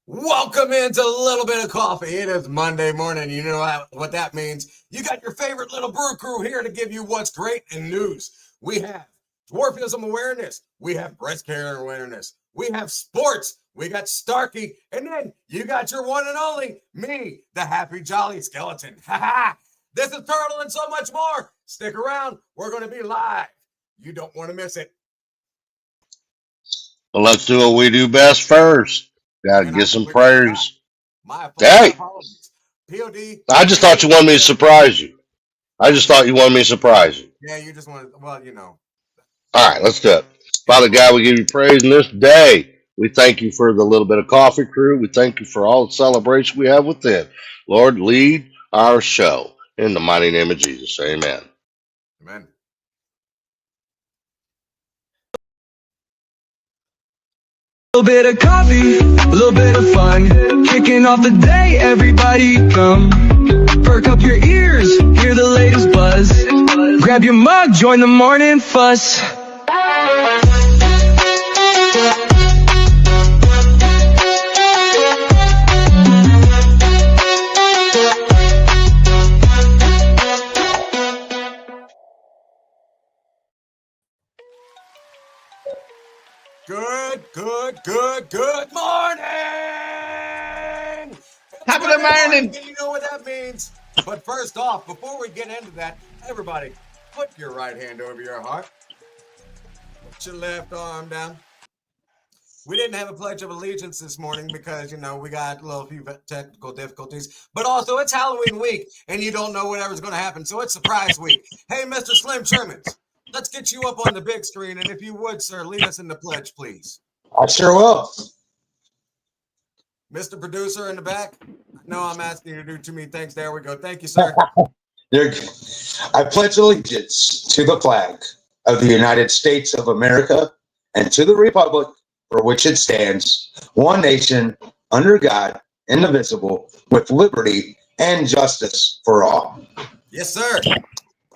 Welcome into a little bit of coffee. It is Monday morning. You know what that means. You got your favorite little brew crew here to give you what's great in news. We have dwarfism awareness. We have breast cancer awareness. We have sports. We got Starkey. And then you got your one and only, me, the happy jolly skeleton. Ha ha! This is Turtle and so much more. Stick around. We're going to be live. You don't want to miss it. Well, let's do what we do best first. Got to And I get some completely forgot. prayers. My Hey, apologies. POD, I just thought you wanted me to surprise you. I just thought you wanted me to surprise you. yeah, you just want to, well, All right, let's do it. it's Father cool. God, we give you praise in this day. We thank you for the little bit of coffee crew. We thank you for all the celebration we have within. Lord, lead our show. In the mighty name of Jesus, amen. Amen. Little bit of coffee, a little bit of fun. Kicking off the day, everybody come. Perk up your ears, hear the latest buzz. Grab your mug, join the morning fuss. Good morning. It's Top of the Monday morning, morning. and you know what that means. But first off, before we get into that, everybody, put your right hand over your heart. Put your left arm down. We didn't have a Pledge of Allegiance this morning because, we got a few technical difficulties. But also, it's Halloween week, and you don't know whatever's going to happen, so it's surprise week. Hey, Mr. Slim Shermans, let's get you up on the big screen, and if you would, sir, lead us in the pledge, please. I sure will. Mr. Producer in the back. No, I'm asking you to do too many things. There we go. Thank you, sir. I pledge allegiance to the flag of the United States of America and to the republic for which it stands, one nation, under God, indivisible, with liberty and justice for all. Yes, sir.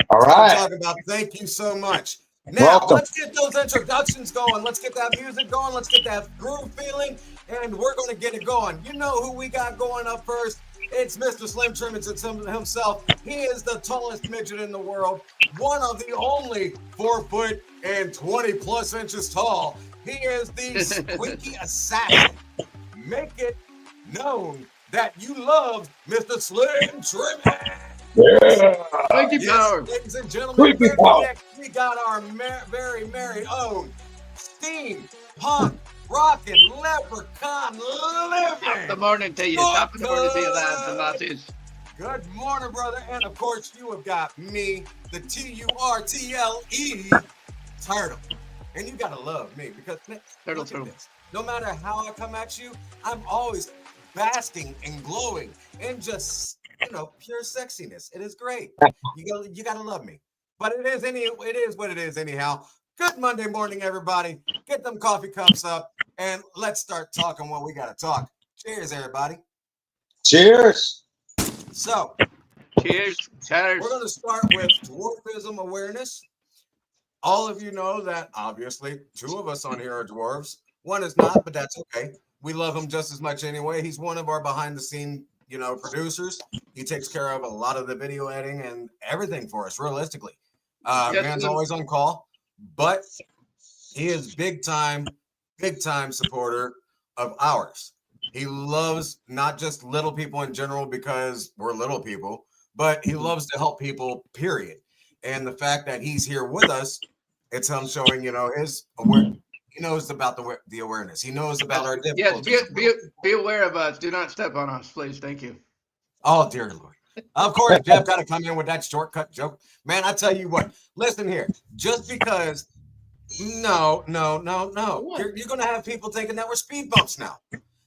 All That's what I'm right. talking about. Thank you so much. Now, Welcome. let's get those introductions going. Let's get that music going. Let's get that groove feeling, and we're going to get it going. You know who we got going up first? It's Mr. Slim Trimmins himself. He is the tallest midget in the world, one of the only 4 foot and 20 plus inches tall. He is the squeaky assassin. Make it known that you love Mr. Slim Trimmins. Yeah. Thank you, Yes, power. ladies and gentlemen, Creepy very power. next we got our very merry own steam punk rockin' leprechaun Top of the living. morning to you. Top of the morning to you, lads and lasses. Good morning, brother. And of course, you have got me, the TURTLE Turtle. And you gotta love me because Turtle, look at turtle. this. No matter how I come at you, I'm always basking and glowing and just pure sexiness. It is great. You gotta love me. But it is what it is anyhow. Good Monday morning, everybody. Get them coffee cups up and let's start talking what we gotta talk. Cheers, everybody. Cheers. So Cheers. Cheers. we're gonna start with dwarfism awareness. All of you know that obviously 2 of us on here are dwarves. One is not, but that's okay. We love him just as much anyway. He's one of our behind the scene, producers. He takes care of a lot of the video editing and everything for us, realistically. Yes, Man's Slim. always on call, but he is big time supporter of ours. He loves not just little people in general because we're little people, but he loves to help people, period. And the fact that he's here with us, it's him showing, his he knows about the awareness. He knows about our Yes, difficulties. be aware of us. Do not step on us, please. Thank you. Oh, dear Lord. Of course, Jeff got to come in with that shortcut joke. Man, I tell you what, listen here. Just because, no. You're going to have people thinking that we're speed bumps now.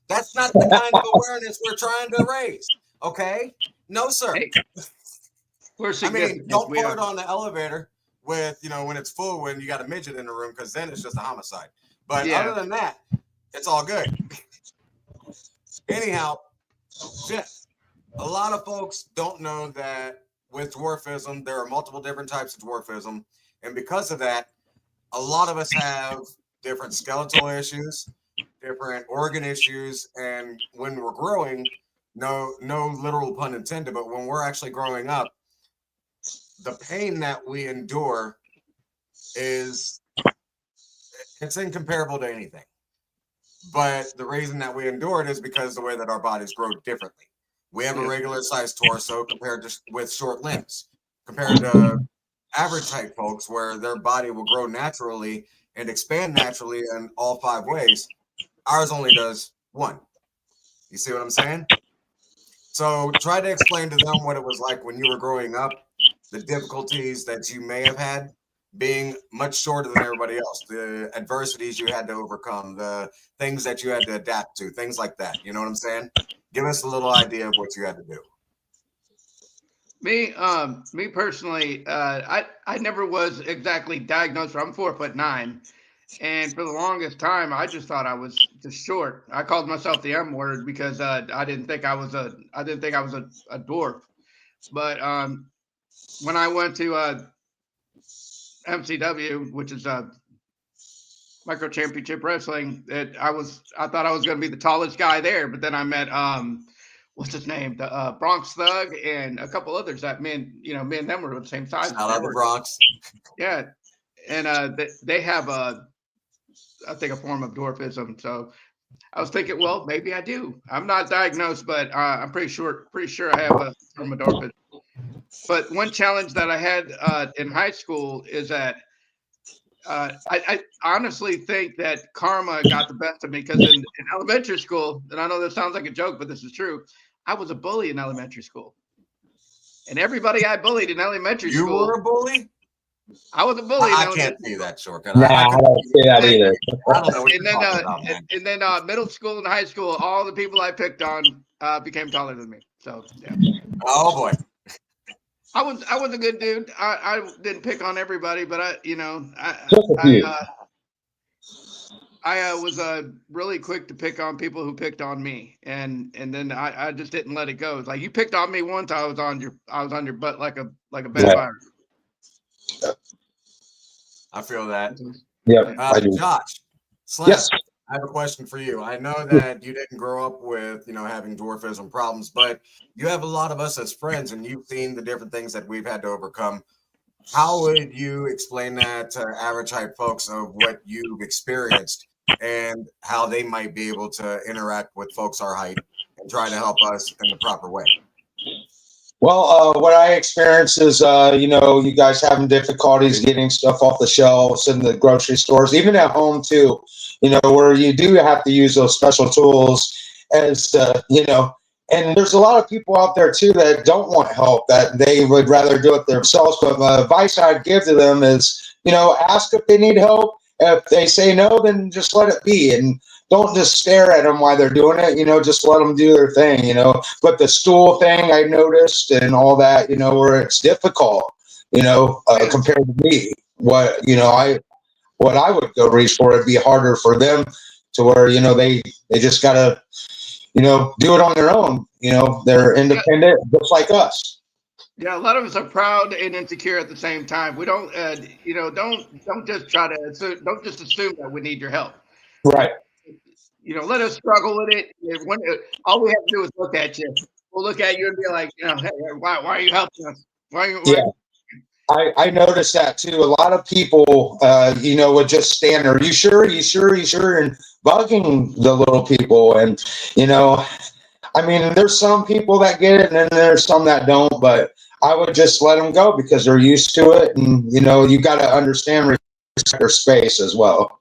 That's not the kind of awareness we're trying to raise. Okay? No, sir. Hey, we're I mean, significant. don't We put it are. on the elevator with, when it's full, when you got a midget in the room, because then it's just a homicide. But Yeah. other than that, it's all good. Anyhow, Jeff, a lot of folks don't know that with dwarfism, there are multiple different types of dwarfism. And because of that, a lot of us have different skeletal issues, different organ issues, and when we're growing, no literal pun intended, but when we're actually growing up, the pain that we endure is it's incomparable to anything. But the reason that we endure it is because the way that our bodies grow differently. We have a regular sized torso compared to with short limbs, compared to average height folks where their body will grow naturally and expand naturally in all 5 ways. Ours only does one. You see what I'm saying? So try to explain to them what it was like when you were growing up, the difficulties that you may have had being much shorter than everybody else, the adversities you had to overcome, the things that you had to adapt to, things like that. You know what I'm saying? Give us a little idea of what you had to do. Me personally, I never was exactly diagnosed. I'm 4'9", and for the longest time, I just thought I was just short. I called myself the M word because I didn't think I was a dwarf. But when I went to MCW, which is Micro Championship Wrestling, I thought I was going to be the tallest guy there, but then I met what's his name, the Bronx Thug, and a couple others that me and them were the same size. Shout out to Bronx. Yeah, and they have I think a form of dwarfism. So I was thinking, well, maybe I do. I'm not diagnosed, but I'm pretty sure I have a form of dwarfism. But one challenge that I had in high school is that I honestly think that karma got the best of me because in elementary school, and I know this sounds like a joke, but this is true, I was a bully in elementary school. And everybody I bullied in elementary school. You were a bully? I was a bully. I can't see that shortcut. Nah, I don't see that either. I don't know what you're talking about, man. And then middle school and high school, all the people I picked on became taller than me. So yeah. Oh boy. I was a good dude. I didn't pick on everybody, but I was really quick to pick on people who picked on me, and then I just didn't let it go. It's like you picked on me once, I was on your butt like a bad virus. I feel that. Yeah, Josh, Slim, yes. I have a question for you. I know that you didn't grow up with, having dwarfism problems, but you have a lot of us as friends, and you've seen the different things that we've had to overcome. How would you explain that to average height folks of what you've experienced and how they might be able to interact with folks our height and try to help us in the proper way? Well, what I experienced is, you guys having difficulties getting stuff off the shelves in the grocery stores, even at home too, where you do have to use those special tools as, and there's a lot of people out there too that don't want help, that they would rather do it themselves. But the advice I'd give to them is, ask if they need help. If they say no, then just let it be. And don't just stare at them while they're doing it, just let them do their thing, But the stool thing I noticed and all that, where it's difficult, compared to me, what I would go reach for, it'd be harder for them to where, they just got to, do it on their own. They're independent, just like us. Yeah, a lot of us are proud and insecure at the same time. We don't, don't just don't just assume that we need your help. Right. Let us struggle with it. All we have to do is look at you. We'll look at you and be like, hey, why are you helping us? Yeah. I noticed that too. A lot of people, would just stand there. You sure? You sure? You sure? And bugging the little people. And, there's some people that get it and then there's some that don't, but I would just let them go because they're used to it. And, you got to understand respect their space as well.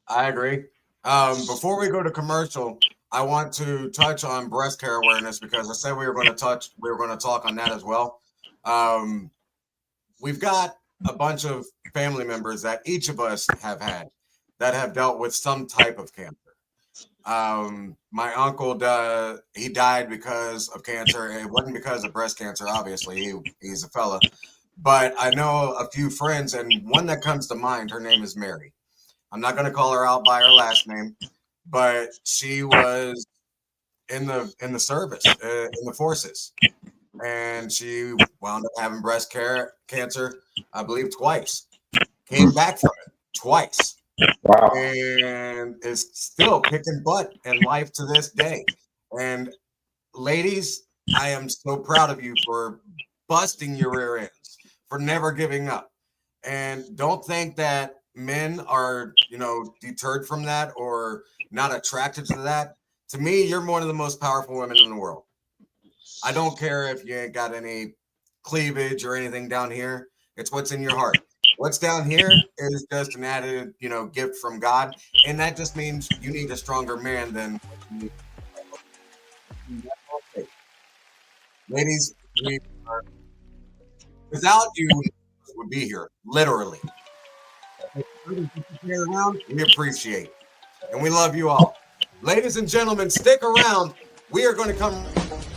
I agree. Before we go to commercial, I want to touch on breast care awareness because I said we were going to talk on that as well. We've got a bunch of family members that each of us have had that have dealt with some type of cancer. My uncle, he died because of cancer. It wasn't because of breast cancer, obviously. He's a fella. But I know a few friends, and one that comes to mind, her name is Mary. I'm not going to call her out by her last name, but she was in the service, in the forces. And she wound up having breast cancer, I believe, twice. Came back from it twice. Wow. and is still kicking butt in life to this day. And ladies, I am so proud of you for busting your rear ends, for never giving up. And don't think that men are, deterred from that or not attracted to that. To me, you're one of the most powerful women in the world. I don't care if you ain't got any cleavage or anything down here. It's what's in your heart. What's down here is just an added, gift from God. And that just means you need a stronger man than what you need. Ladies, we are, without you, would be here, literally. We appreciate it. And we love you all. Ladies and gentlemen, stick around. We are going to come.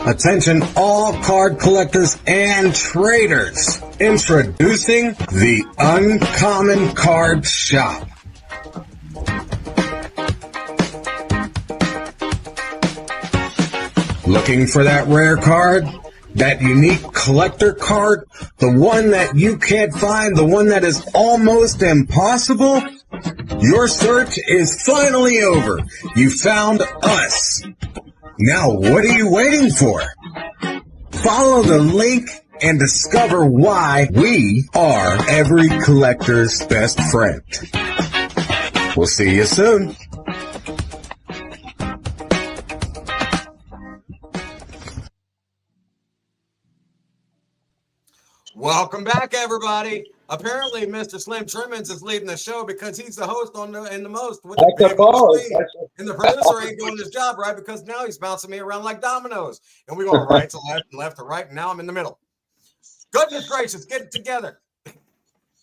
Attention, all card collectors and traders. Introducing the Uncommon Card Shop. Looking for that rare card? That unique collector card? The one that you can't find? The one that is almost impossible? Your search is finally over. You found us. Now what are you waiting for? Follow the link and discover why we are every collector's best friend. We'll see you soon. Welcome back, everybody. Apparently, Mr. Slim Trimmins is leading the show because he's the host in the most with the big screen. And the producer ain't doing his job right because now he's bouncing me around like dominoes. And we're going right to left and left to right, and now I'm in the middle. Goodness gracious, get it together.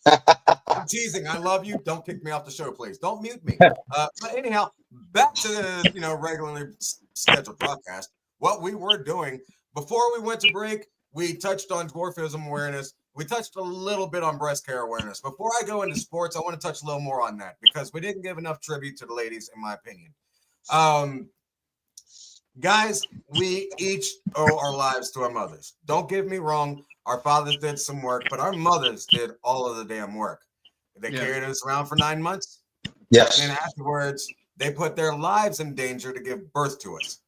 I'm teasing. I love you. Don't kick me off the show, please. Don't mute me. But anyhow, back to the regularly scheduled broadcast. What we were doing before we went to break, we touched on dwarfism awareness. We touched a little bit on breast care awareness. Before I go into sports, I want to touch a little more on that because we didn't give enough tribute to the ladies, in my opinion. Guys, we each owe our lives to our mothers. Don't get me wrong. Our fathers did some work, but our mothers did all of the damn work. They carried us around for 9 months. Yes. And then afterwards, they put their lives in danger to give birth to us.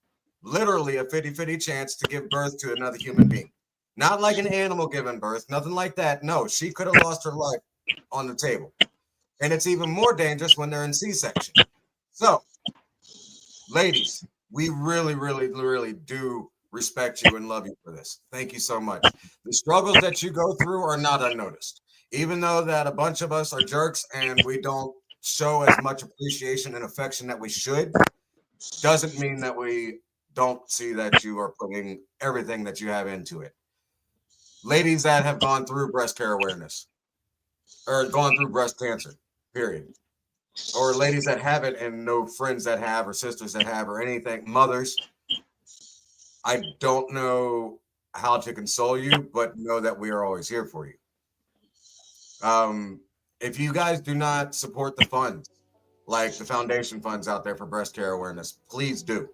Literally a 50-50 chance to give birth to another human being. Not like an animal giving birth, nothing like that. No, she could have lost her life on the table. And it's even more dangerous when they're in C-section. So, ladies, we really, really, really do respect you and love you for this. Thank you so much. The struggles that you go through are not unnoticed. Even though that a bunch of us are jerks and we don't show as much appreciation and affection that we should, doesn't mean that we don't see that you are putting everything that you have into it. Ladies that have gone through breast care awareness or gone through breast cancer, period. Or ladies that have it and no friends that have or sisters that have or anything, mothers, I don't know how to console you, but know that we are always here for you. If you guys do not support the funds, like the foundation funds out there for breast care awareness, please do.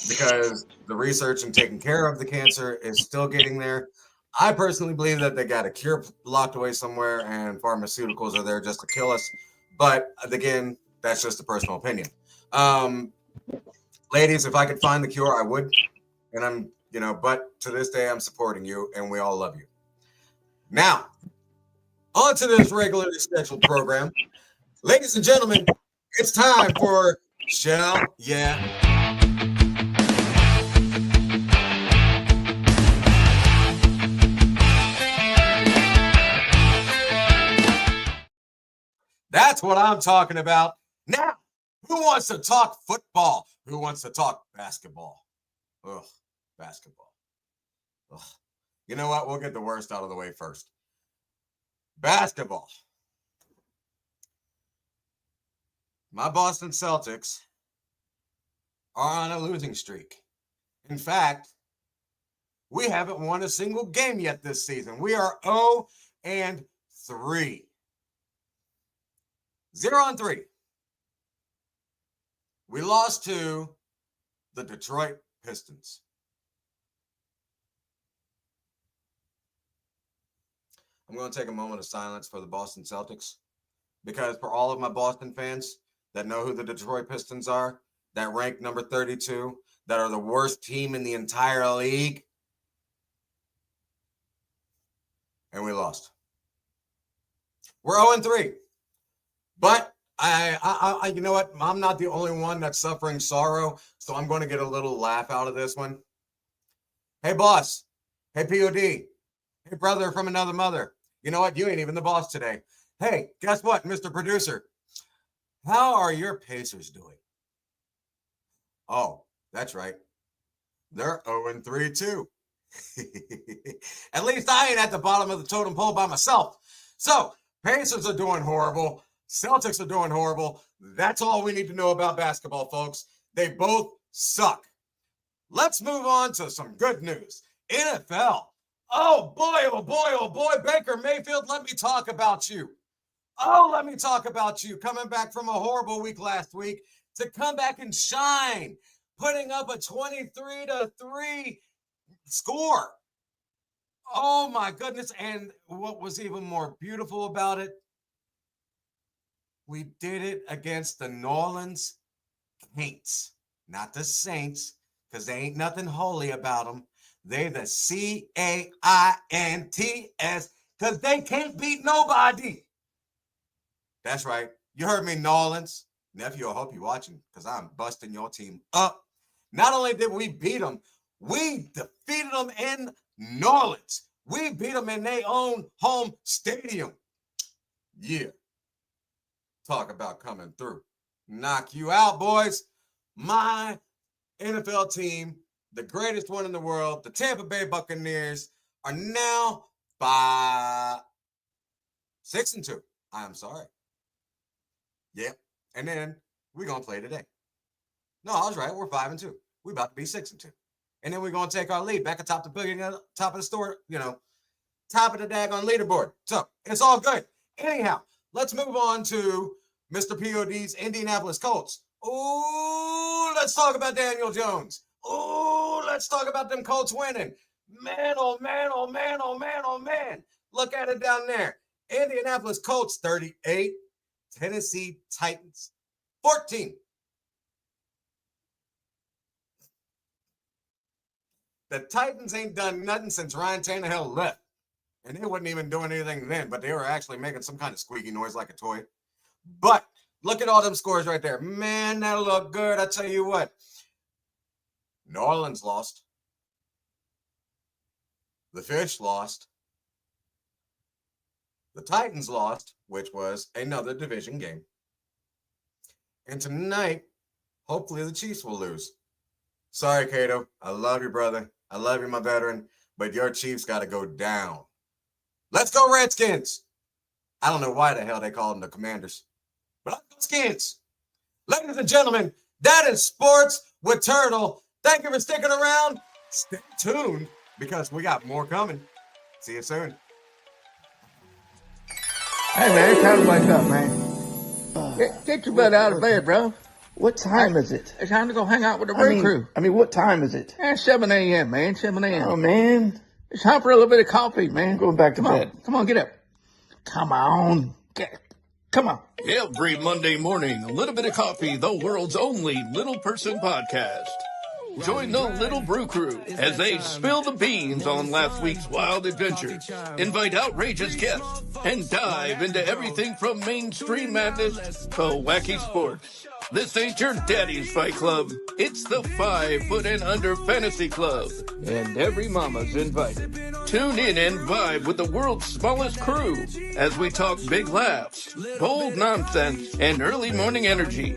Because the research and taking care of the cancer is still getting there. I personally believe that they got a cure locked away somewhere and pharmaceuticals are there just to kill us. But again, that's just a personal opinion. Ladies, if I could find the cure, I would. And I'm, but to this day, I'm supporting you and we all love you. Now, on to this regularly scheduled program. Ladies and gentlemen, it's time for Shell Yeah. That's what I'm talking about. Now, who wants to talk football? Who wants to talk basketball? Ugh, basketball. Ugh. You know what? We'll get the worst out of the way first. Basketball. My Boston Celtics are on a losing streak. In fact, we haven't won a single game yet this season. We are 0-3. 0-3. We lost to the Detroit Pistons. I'm going to take a moment of silence for the Boston Celtics because for all of my Boston fans that know who the Detroit Pistons are, that rank number 32, that are the worst team in the entire league, and we lost. We're 0-3. But I, you know what? I'm not the only one that's suffering sorrow, so I'm going to get a little laugh out of this one. Hey, boss. Hey, POD. Hey, brother from another mother. You know what? You ain't even the boss today. Hey, guess what, Mr. Producer? How are your Pacers doing? Oh, that's right. They're 0-3 too. At least I ain't at the bottom of the totem pole by myself. So, Pacers are doing horrible. Celtics are doing horrible. That's all we need to know about basketball, folks. They both suck. Let's move on to some good news. NFL. Oh boy, Baker Mayfield, let me talk about you. Oh, let me talk about you. Coming back from a horrible week last week to come back and shine, putting up a 23-3 score. Oh my goodness. And what was even more beautiful about it, we did it against the New Orleans Saints, not the Saints, because they ain't nothing holy about them. They the Caints, because they can't beat nobody. That's right. You heard me, New Orleans. Nephew, I hope you're watching, because I'm busting your team up. Not only did we beat them, we defeated them in New Orleans. We beat them in their own home stadium. Yeah. Talk about coming through. Knock you out, boys. My NFL team, the greatest one in the world, the Tampa Bay Buccaneers, are now 6-2. I'm sorry. Yep. And then we're going to play today. No, I was right. We're 5-2. We're about to be 6-2. And then we're going to take our lead back atop the top of the store, top of the daggone leaderboard. So it's all good. Anyhow, let's move on to Mr. POD's Indianapolis Colts. Oh, let's talk about Daniel Jones. Oh, let's talk about them Colts winning. Man, oh, man, oh, man, oh, man, oh, man. Look at it down there. Indianapolis Colts 38, Tennessee Titans 14. The Titans ain't done nothing since Ryan Tannehill left. And they wasn't even doing anything then, but they were actually making some kind of squeaky noise like a toy. But look at all them scores right there. Man, that'll look good. I tell you what. New Orleans lost. The Fish lost. The Titans lost, which was another division game. And tonight, hopefully the Chiefs will lose. Sorry, Cato. I love you, brother. I love you, my veteran. But your Chiefs got to go down. Let's go Redskins. I don't know why the hell they call them the Commanders. But let's go Skins. Ladies and gentlemen, that is Sports with Turtle. Thank you for sticking around. Stay tuned because we got more coming. See you soon. Hey, man, it's time to wake up, man. Get your butt out of bed, bro. What time is it? It's time to go hang out with the road crew. I mean, what time is it? It's 7 a.m., man, 7 a.m. Oh, man. It's time for a little bit of coffee, man. I'm going back to bed. Come on, get up. Come on. Come on. Every Monday morning, a little bit of coffee, the world's only little person podcast. Join the Little Brew Crew as they spill the beans on last week's wild adventures, invite outrageous guests, and dive into everything from mainstream madness to wacky sports. This ain't your daddy's fight club. It's the 5 Foot and Under Fantasy Club. And every mama's invited. Tune in and vibe with the world's smallest crew as we talk big laughs, bold nonsense, and early morning energy.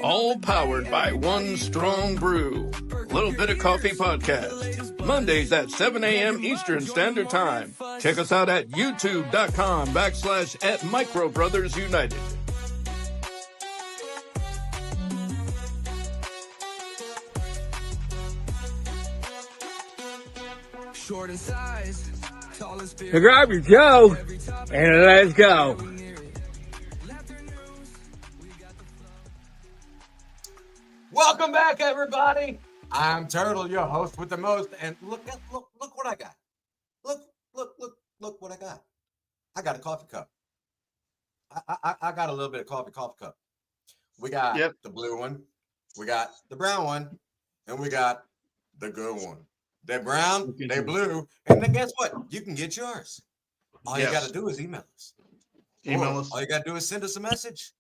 All powered by one strong brew. Little Bit of Coffee Podcast. Mondays at 7 a.m. Eastern Standard Time. Check us out at youtube.com/@MicroBrothersUnited. So grab your Joe and let's go. Welcome back, everybody. I'm Turtle, your host with the most, and look what I got. Look what I got. I got a coffee cup. I got a little bit of coffee cup. We got the blue one, we got the brown one, and we got the good one. They're brown, they're blue, and then guess what? You can get yours. All you got to do is email us. All you got to do is send us a message.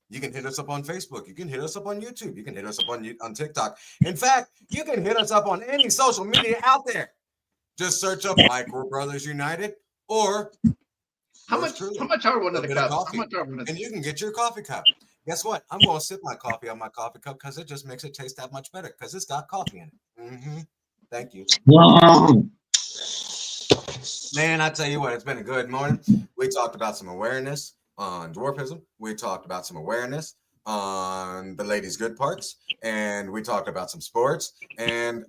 You can hit us up on Facebook. You can hit us up on YouTube. You can hit us up on TikTok. In fact, you can hit us up on any social media out there. Just search up Micro Brothers United or how much are one of the cups? And you can get your coffee cup. Guess what? I'm going to sip my coffee on my coffee cup because it just makes it taste that much better because it's got coffee in it. Thank you. Man, I tell you what, it's been a good morning. We talked about some awareness on dwarfism. We talked about some awareness on the ladies' good parts. And we talked about some sports. And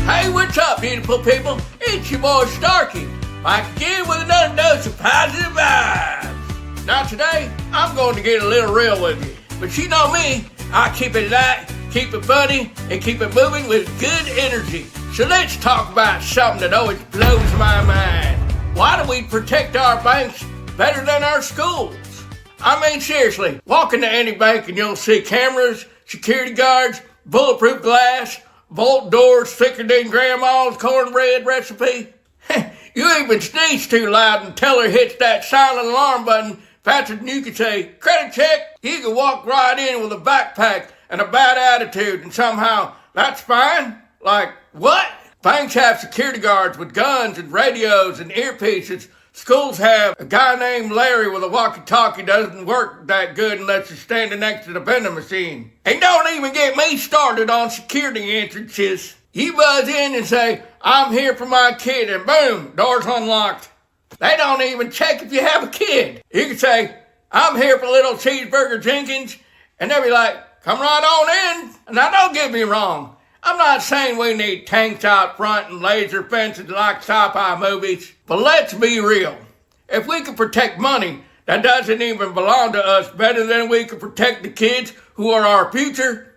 hey, what's up, beautiful people? It's your boy Starkey, back again with another dose of positive vibes. Now today, I'm going to get a little real with you. But you know me, I keep it light, keep it funny, and keep it moving with good energy. So let's talk about something that always blows my mind. Why do we protect our banks better than our schools? I mean, seriously, walk into any bank and you'll see cameras, security guards, bulletproof glass, vault doors thicker than grandma's cornbread recipe. You even sneeze too loud and teller hits that silent alarm button faster than you can say, credit check. You can walk right in with a backpack and a bad attitude and somehow that's fine. Like, what? Banks have security guards with guns and radios and earpieces. Schools have a guy named Larry with a walkie-talkie doesn't work that good unless you're standing next to the vending machine. And don't even get me started on security entrances. You buzz in and say, I'm here for my kid, and boom, door's unlocked. They don't even check if you have a kid. You can say, I'm here for little cheeseburger Jenkins, and they'll be like, come right on in. Now don't get me wrong. I'm not saying we need tanks out front and laser fences like sci-fi movies, but let's be real. If we could protect money that doesn't even belong to us better than we could protect the kids who are our future,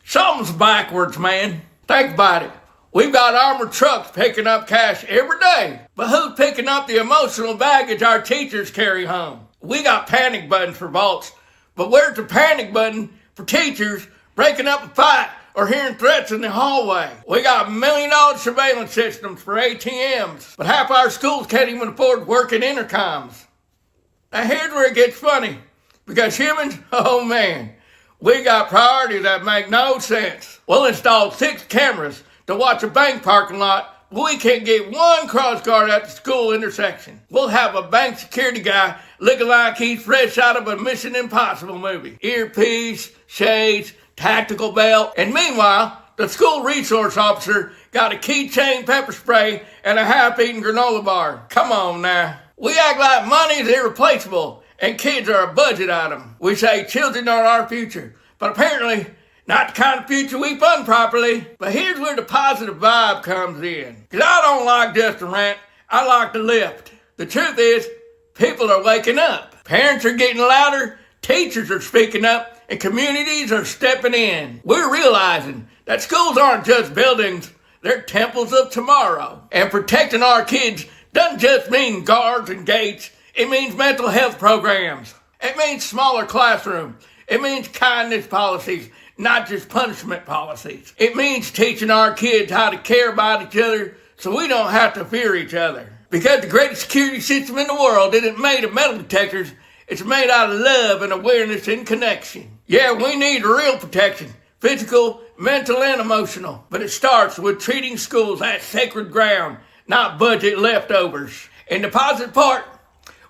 something's backwards, man. Think about it. We've got armored trucks picking up cash every day, but who's picking up the emotional baggage our teachers carry home? We got panic buttons for vaults, but where's the panic button for teachers breaking up a fight or hearing threats in the hallway? We got $1 million surveillance systems for ATMs, but half our schools can't even afford working intercoms. Now here's where it gets funny, because humans, oh man, we got priorities that make no sense. We'll install 6 cameras to watch a bank parking lot, but we can't get one cross guard at the school intersection. We'll have a bank security guy looking like he's fresh out of a Mission Impossible movie. Earpiece, shades, tactical belt, and meanwhile, the school resource officer got a keychain pepper spray and a half-eaten granola bar. Come on now. We act like money's irreplaceable and kids are a budget item. We say children are our future, but apparently not the kind of future we fund properly. But here's where the positive vibe comes in. Because I don't like just to rant, I like to lift. The truth is, people are waking up. Parents are getting louder, teachers are speaking up, and communities are stepping in. We're realizing that schools aren't just buildings, they're temples of tomorrow. And protecting our kids doesn't just mean guards and gates, it means mental health programs. It means smaller classrooms. It means kindness policies, not just punishment policies. It means teaching our kids how to care about each other so we don't have to fear each other. Because the greatest security system in the world isn't made of metal detectors, it's made out of love and awareness and connection. Yeah, we need real protection, physical, mental, and emotional. But it starts with treating schools as sacred ground, not budget leftovers. And the positive part,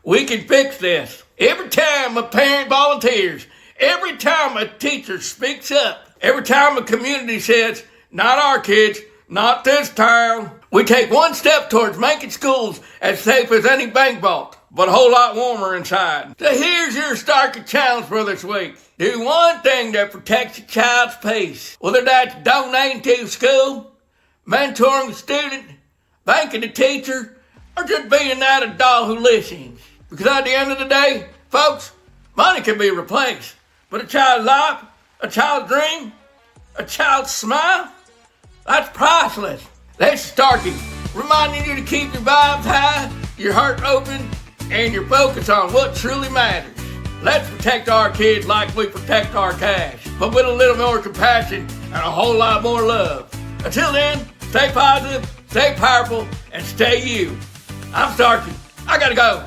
we can fix this. Every time a parent volunteers, every time a teacher speaks up, every time a community says, not our kids, not this town, we take one step towards making schools as safe as any bank vault, but a whole lot warmer inside. So here's your Starkey challenge for this week. Do one thing that protects your child's peace. Whether that's donating to school, mentoring a student, banking a teacher, or just being that adult who listens. Because at the end of the day, folks, money can be replaced. But a child's life, a child's dream, a child's smile, that's priceless. That's Starkey, reminding you to keep your vibes high, your heart open, and your focus on what truly matters. Let's protect our kids like we protect our cash, but with a little more compassion and a whole lot more love. Until then, stay positive, stay powerful, and stay you. I'm Starkey. I gotta go.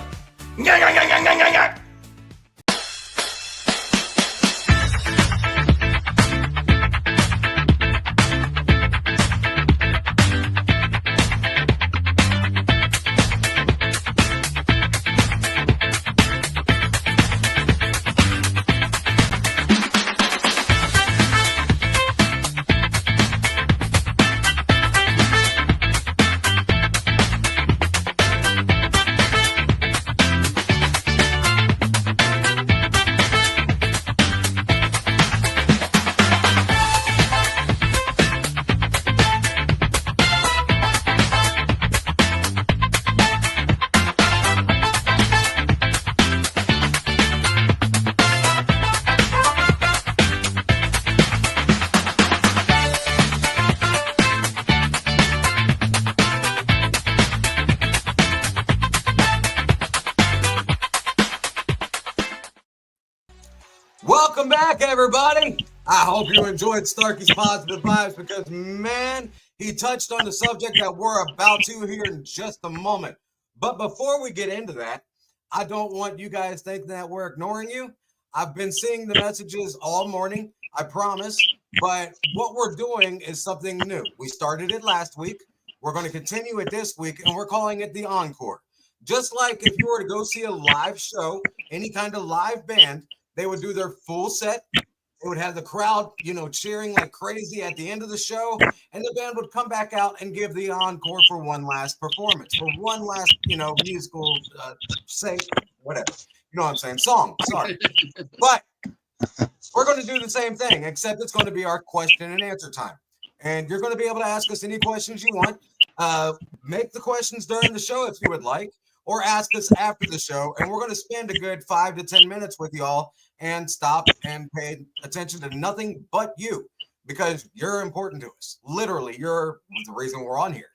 Welcome back, everybody. I hope you enjoyed Starkey's positive vibes because, man, he touched on the subject that we're about to here in just a moment. But before we get into that, I don't want you guys thinking that we're ignoring you. I've been seeing the messages all morning, I promise. But what we're doing is something new. We started it last week. We're going to continue it this week, and we're calling it the Encore. Just like if you were to go see a live show, any kind of live band, they would do their full set. They would have the crowd, cheering like crazy at the end of the show. And the band would come back out and give the encore for one last performance, for one last, musical, whatever. You know what I'm saying? Song. Sorry. But we're going to do the same thing, except it's going to be our question and answer time. And you're going to be able to ask us any questions you want. Make the questions during the show if you would like, or ask us after the show. And we're going to spend a good 5 to 10 minutes with y'all and stop and pay attention to nothing but you, because you're important to us. Literally, you're the reason we're on here.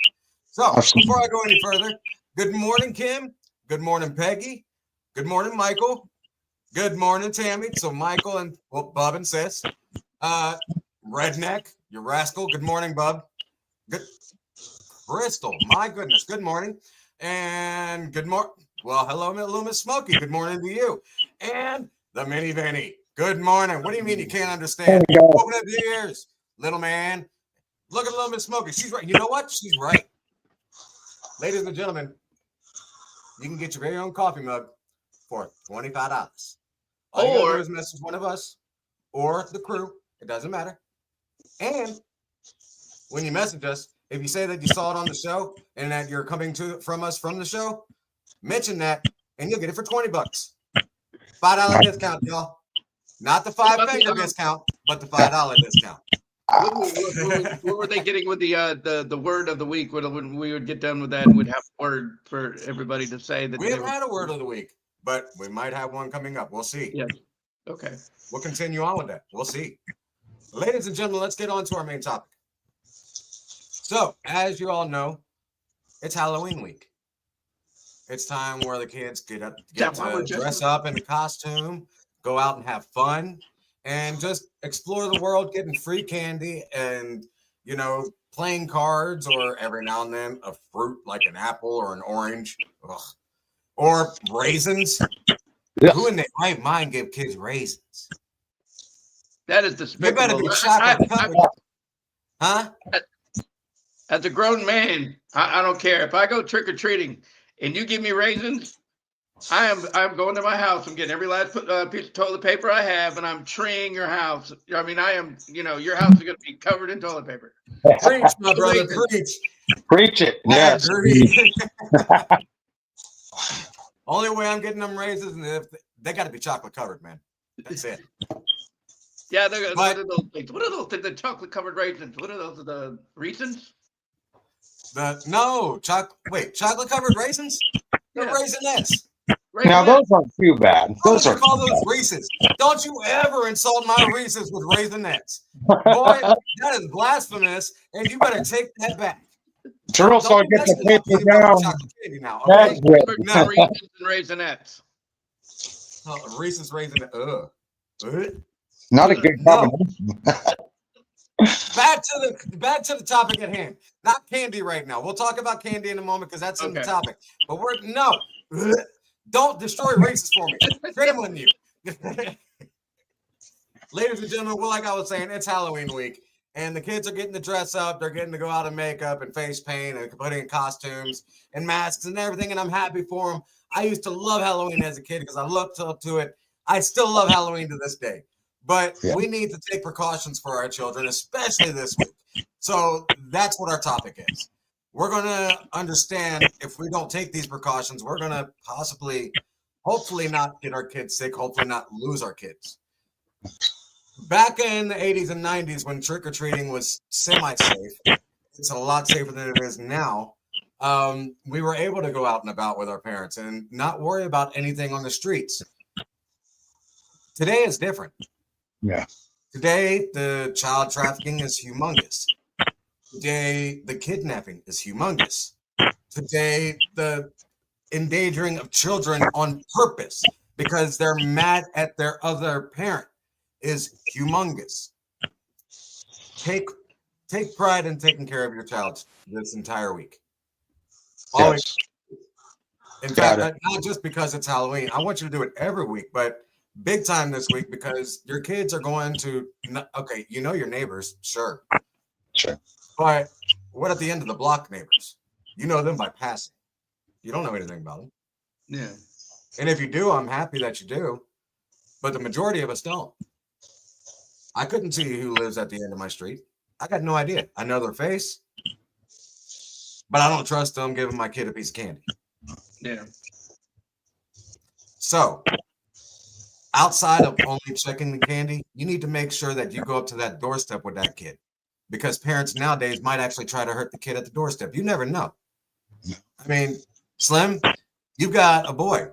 So before I go any further, good morning, Kim. Good morning, Peggy. Good morning, Michael. Good morning, Tammy. So Michael and Bub and Sis. Redneck, you rascal. Good morning, Bub. Good. Crystal, my goodness. Good morning. And good morning. Well, hello, little Miss Smokey. Good morning to you. And the mini Vinny. Good morning. What do you mean you can't understand? Open up your ears, little man. Look at little Miss Smokey. She's right. You know what? She's right. Ladies and gentlemen, you can get your very own coffee mug for $25. All you gotta do is message one of us or the crew. It doesn't matter. And when you message us, if you say that you saw it on the show and that you're coming from us from the show, mention that and you'll get it for $20. $5 discount, y'all. Not the five-finger discount, but the $5 discount. What were they getting with the word of the week when we would get done with that and we'd have a word for everybody to say that we haven't had a word of the week, but we might have one coming up. We'll see. Yeah. Okay. We'll continue on with that. We'll see. Ladies and gentlemen, let's get on to our main topic. So, as you all know, it's Halloween week. It's time where the kids get to dress up in a costume, go out and have fun, and just explore the world, getting free candy and, playing cards, or every now and then a fruit like an apple or an orange. Ugh. Or raisins. Yeah. Who in their right mind give kids raisins? That is despicable. They better be chocolate covered. Huh? As a grown man, I don't care. If I go trick-or-treating and you give me raisins, I'm going to my house. I'm getting every last piece of toilet paper I have, and I'm treeing your house. I mean, your house is going to be covered in toilet paper. Preach, my brother, preach. Preach it. Yes. Only way I'm getting them raisins, and if they got to be chocolate covered, man. That's it. Yeah, what are those things? What are those? The chocolate covered raisins. What are those? The Reese's? Chocolate covered raisins? They're Raisinets. Now those aren't too bad. Those are called those Reese's. Don't you ever insult my Reese's with Raisinets. Boy, that is blasphemous, and you better take that back. Turtle, so I Don't get mess the it up paper eating my down. chocolate candy now, That's okay? good. Now, Reese's and Raisinets. Reese's raisin. Ugh. Not a good No. combination. Back to the topic at hand. Not candy right now. We'll talk about candy in a moment because that's in the Okay. topic. But we're no. Don't destroy Reese's for me. Shame on you. Ladies and gentlemen, well, like I was saying, it's Halloween week, and the kids are getting to dress up. They're getting to go out in makeup and face paint and put in costumes and masks and everything, and I'm happy for them. I used to love Halloween as a kid because I looked up to it. I still love Halloween to this day, but Yeah. we need to take precautions for our children, especially this week. So that's what our topic is. We're going to understand if we don't take these precautions, we're going to hopefully not get our kids sick, hopefully not lose our kids. Back in the 80s and 90s when trick-or-treating was semi-safe, it's a lot safer than it is now. We were able to go out and about with our parents and not worry about anything on the streets. Today is different. Yeah. Today, the child trafficking is humongous. Today, the kidnapping is humongous. Today, the endangering of children on purpose because they're mad at their other parent is humongous. Take pride in taking care of your child this entire week. Always. Yes. In Got fact, not just because it's Halloween. I want you to do it every week, but big time this week because your kids are going to. Okay, you know your neighbors, sure, Sure. but what at the end of the block neighbors? You know them by passing. You don't know anything about them, Yeah. and if you do, I'm happy that you do. But the majority of us don't. I couldn't see who lives at the end of my street. I got no idea. I know their face, but I don't trust them giving my kid a piece of candy. Yeah. So, outside of only checking the candy, you need to make sure that you go up to that doorstep with that kid because parents nowadays might actually try to hurt the kid at the doorstep. You never know. I mean, Slim, you've got a boy.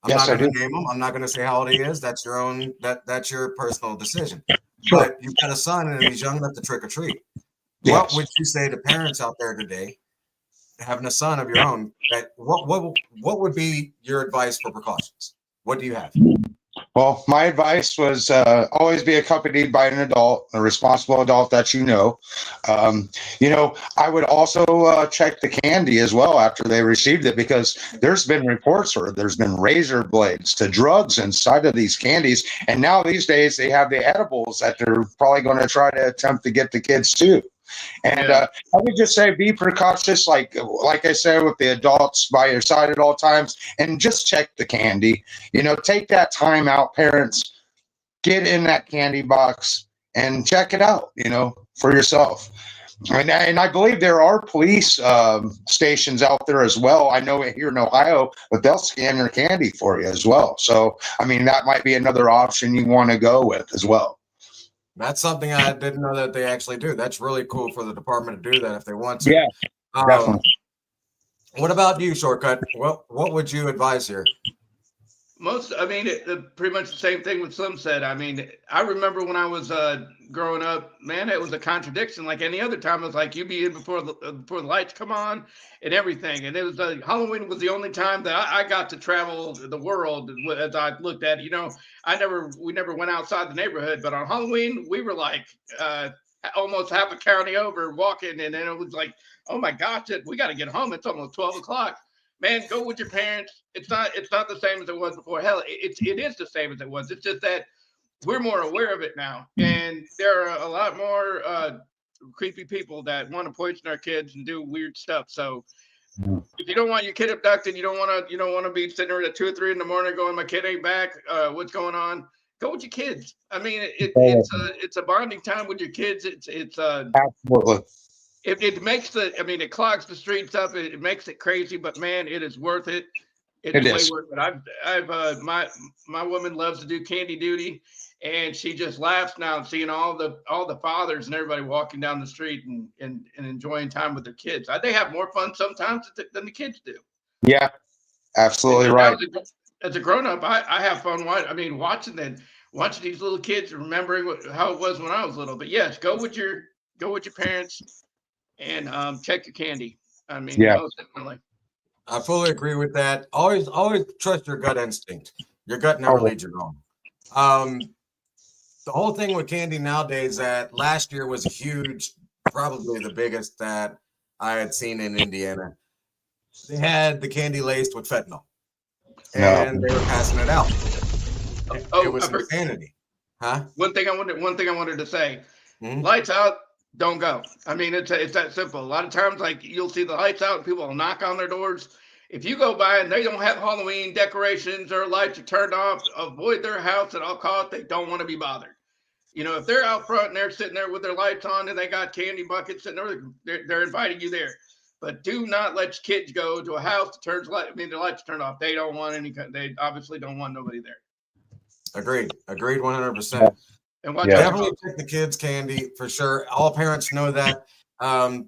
I'm Yes, not I going do. to name him. I'm not going to say how old he is. That's your own. That's your personal decision. Sure. But you've got a son and he's young enough to trick or treat. Yes. What would you say to parents out there today, having a son of your own? That what would be your advice for precautions? What do you have? Well, my advice was always be accompanied by an adult, a responsible adult that you know. I would also check the candy as well after they received it because there's been reports where there's been razor blades to drugs inside of these candies. And now these days they have the edibles that they're probably going to try to attempt to get the kids too. And Yeah. I would just say be precautious, like I said, with the adults by your side at all times, and just check the candy. Take that time out, parents. Get in that candy box and check it out. For yourself. And I believe there are police stations out there as well. I know it here in Ohio, but they'll scan your candy for you as well. So, I mean, that might be another option you want to go with as well. That's something I didn't know that they actually do. That's really cool for the department to do that if they want to. Yeah, definitely. What about you, Shortcut? What would you advise here? Pretty much the same thing what Slim said. I mean, I remember when I was growing up, man, it was a contradiction. Like any other time, it was like you be in before the lights come on and everything. And it was Halloween was the only time that I got to travel the world as I looked at it. We never went outside the neighborhood, but on Halloween we were like almost half a county over walking, and then it was like, oh my gosh, we got to get home. It's almost 12 o'clock. Man, go with your parents. It's not the same as it was before. Hell, it is the same as it was. It's just that we're more aware of it now, and there are a lot more creepy people that want to poison our kids and do weird stuff. So if you don't want your kid abducted, you don't want to be sitting there at 2 or 3 in the morning going, my kid ain't back. What's going on? Go with your kids. I mean, it's a bonding time with your kids. It's Absolutely. It makes it clogs the streets up. It makes it crazy, but man, it is worth it. It It's way is. worth it. My woman loves to do candy duty, and she just laughs now seeing all the fathers and everybody walking down the street and enjoying time with their kids. They have more fun sometimes than the kids do. Yeah, absolutely And right. as a grown up, I have fun watching these little kids, remembering how it was when I was little. But yes, go with your parents and check your candy. I mean, Yeah. most definitely. I fully agree with that. Always trust your gut instinct. Your gut never leads you wrong. The whole thing with candy nowadays that last year was huge, probably the biggest that I had seen in Indiana. They had the candy laced with fentanyl, and they were passing it out. It was insanity, huh? One thing I wanted to say: Mhm. lights out, don't go. I mean, it's that simple. A lot of times, like you'll see the lights out, and people will knock on their doors. If you go by and they don't have Halloween decorations or lights are turned off, avoid their house at all costs. They don't want to be bothered. You know, if they're out front and they're sitting there with their lights on and they got candy buckets sitting there, they're inviting you there. But do not let your kids go to a house that turns light. I mean, the lights turned off. They don't want any. They obviously don't want nobody there. Agreed 100%. And watch Definitely check the kids' candy for sure. All parents know that.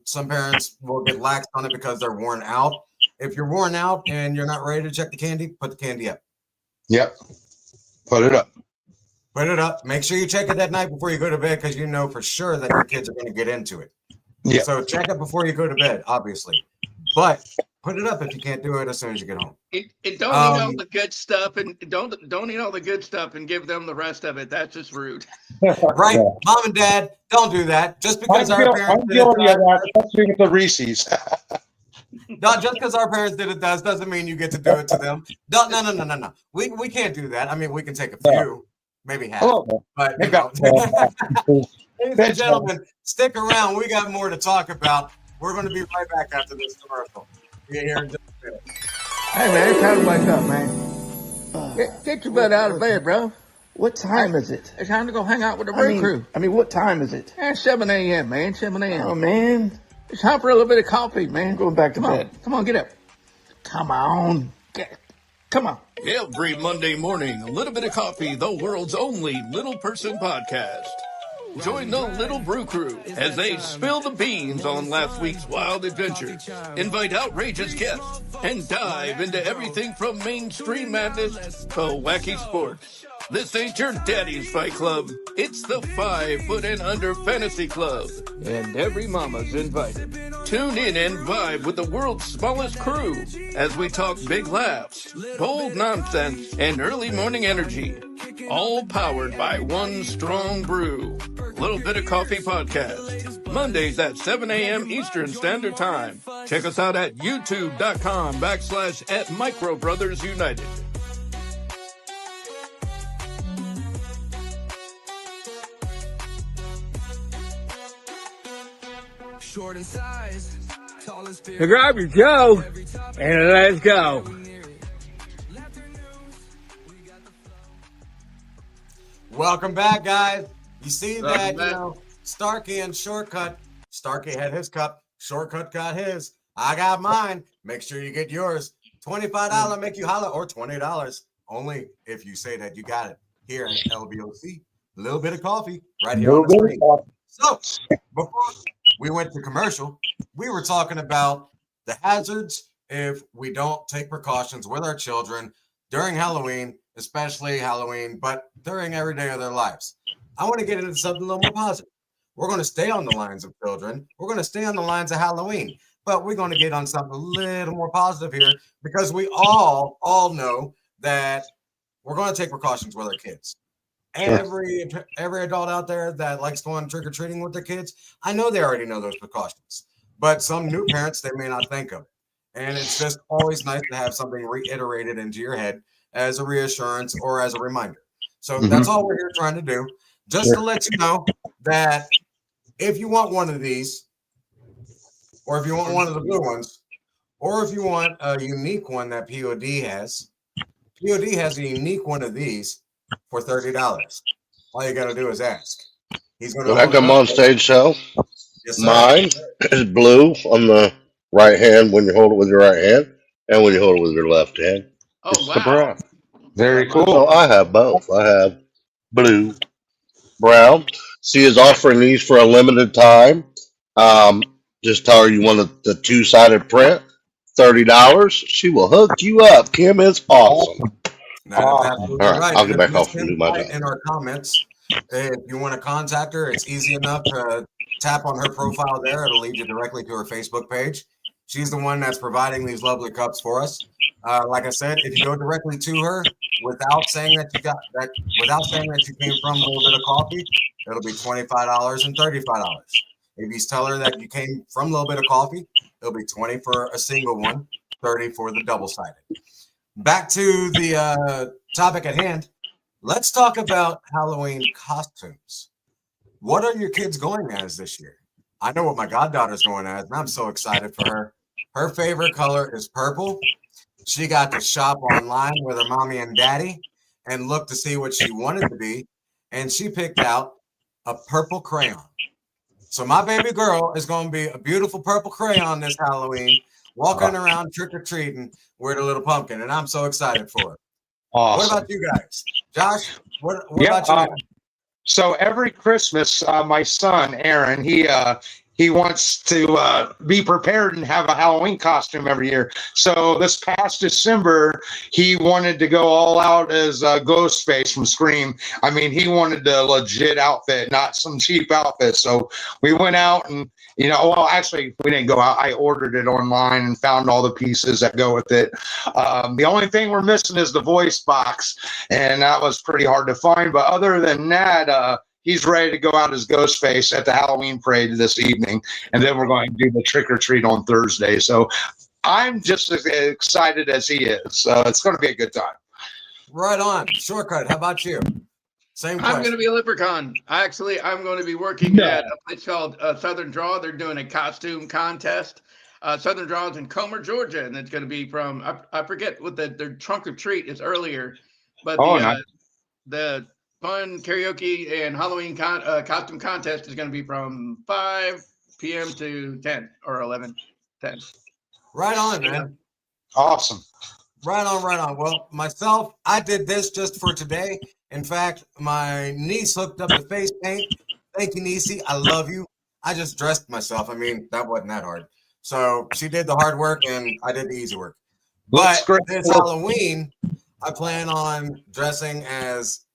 Some parents will get lax on it because they're worn out. If you're worn out and you're not ready to check the candy, put the candy up. Yep. Put it up. Put it up. Make sure you check it that night before you go to bed because you know for sure that your kids are going to get into it. Yeah. So check it before you go to bed, obviously. But put it up if you can't do it as soon as you get home. Don't eat all the good stuff and don't eat all the good stuff and give them the rest of it. That's just rude. Right, Mom and Dad, don't do that. Just because our parents did that, especially with the Reese's. not just because our parents did it doesn't mean you get to do it to them. No. We can't do that. I mean, we can take a few, maybe half. But you know. Ladies and gentlemen, stick around. We got more to talk about. We're going to be right back after this commercial. Be here in just a minute. Hey, man, it's time to wake up, man. Get your butt out of bed, bro. What time is it? It's time to go hang out with the brew crew. I mean, what time is it? 7 a.m., man. 7 a.m. Oh, man. It's time for a little bit of coffee, man. I'm going back to bed. Come on, get up. Come on. Come on. Every Monday morning, a little bit of coffee, the world's only little person podcast. Join the Little Brew Crew as they spill the beans on last week's wild adventures, invite outrageous guests, and dive into everything from mainstream madness to wacky sports. This ain't your daddy's fight club. It's the 5 foot and under fantasy club. And every mama's invited. Tune in and vibe with the world's smallest crew as we talk big laughs, bold nonsense, and early morning energy. All powered by one strong brew. Little Bit of Coffee Podcast. Mondays at 7 a.m. Eastern Standard Time. Check us out at youtube.com/@MicroBrothersUnited. So grab your Joe and let's go. Welcome back, guys. You see that, you know, Starkey and Shortcut. Starkey had his cup. Shortcut got his. I got mine. Make sure you get yours. $25 make you holla, or $20 only if you say that you got it. Here at LBOC, a little bit of coffee right here on the screen. So before we went to commercial, we were talking about the hazards if we don't take precautions with our children during Halloween, especially Halloween, but during every day of their lives. I want to get into something a little more positive. We're going to stay on the lines of children. We're going to stay on the lines of Halloween, but we're going to get on something a little more positive here because we all know that we're going to take precautions with our kids. Every adult out there that likes going trick-or-treating with their kids, I know they already know those precautions, but some new parents, they may not think of it. And it's just always nice to have something reiterated into your head as a reassurance or as a reminder. So that's all we're here trying to do. Just to let you know that if you want one of these, or if you want one of the blue ones, or if you want a unique one that POD has a unique one of these for $30. All you got to do is ask. He's going to. When I come on stage show, Yes, sir. mine is blue on the right hand when you hold it with your right hand, and when you hold it with your left hand. Oh, It's the wow. brown. Very So cool. I have both. I have blue, brown. She is offering these for a limited time. Just tell her you want the two-sided print, $30. She will hook you up. Kim is awesome. That's absolutely All right, right. I'll And get if back you off and do my send job. in our comments, if you want to contact her, it's easy enough to tap on her profile there. It'll lead you directly to her Facebook page. She's the one that's providing these lovely cups for us. Like I said, if you go directly to her without saying that without saying that you came from a little bit of coffee, it'll be $25 and $35. If you tell her that you came from a little bit of coffee, it'll be 20 for a single one, 30 for the double-sided. Back to the topic at hand. Let's talk about Halloween costumes. What are your kids going as this year? I know what my goddaughter's going as, and I'm so excited for her. Her favorite color is purple. She got to shop online with her mommy and daddy and look to see what she wanted to be, and she picked out a purple crayon. So my baby girl is going to be a beautiful purple crayon this Halloween, walking around trick-or-treating with a little pumpkin, and I'm so excited for her. Awesome. What about you guys? Josh, what about you? So every Christmas, my son Aaron, he wants to be prepared and have a Halloween costume every year. So this past December, he wanted to go all out as Ghostface from Scream. I mean, he wanted the legit outfit, not some cheap outfit. So we went out and, well, actually, we didn't go out. I ordered it online and found all the pieces that go with it. The only thing we're missing is the voice box, and that was pretty hard to find. But other than that, he's ready to go out as Ghostface at the Halloween parade this evening, and then we're going to do the trick or treat on Thursday. So I'm just as excited as he is. So it's going to be a good time. Right on. Shortcut. How about you? Same question. I'm going to be a leprechaun. Actually, I'm going to be working at a place called Southern Draw. They're doing a costume contest. Southern Draw is in Comer, Georgia, and it's going to be from, I forget what their trunk or treat is earlier, but the fun karaoke and Halloween costume contest is going to be from 5 p.m. to 10 or 11, 10. Right on, man. Awesome. Right on, right on. Well, myself, I did this just for today. In fact, my niece hooked up the face paint. Thank you, Niecy. I love you. I just dressed myself. I mean, that wasn't that hard. So she did the hard work, and I did the easy work. But this Halloween, I plan on dressing as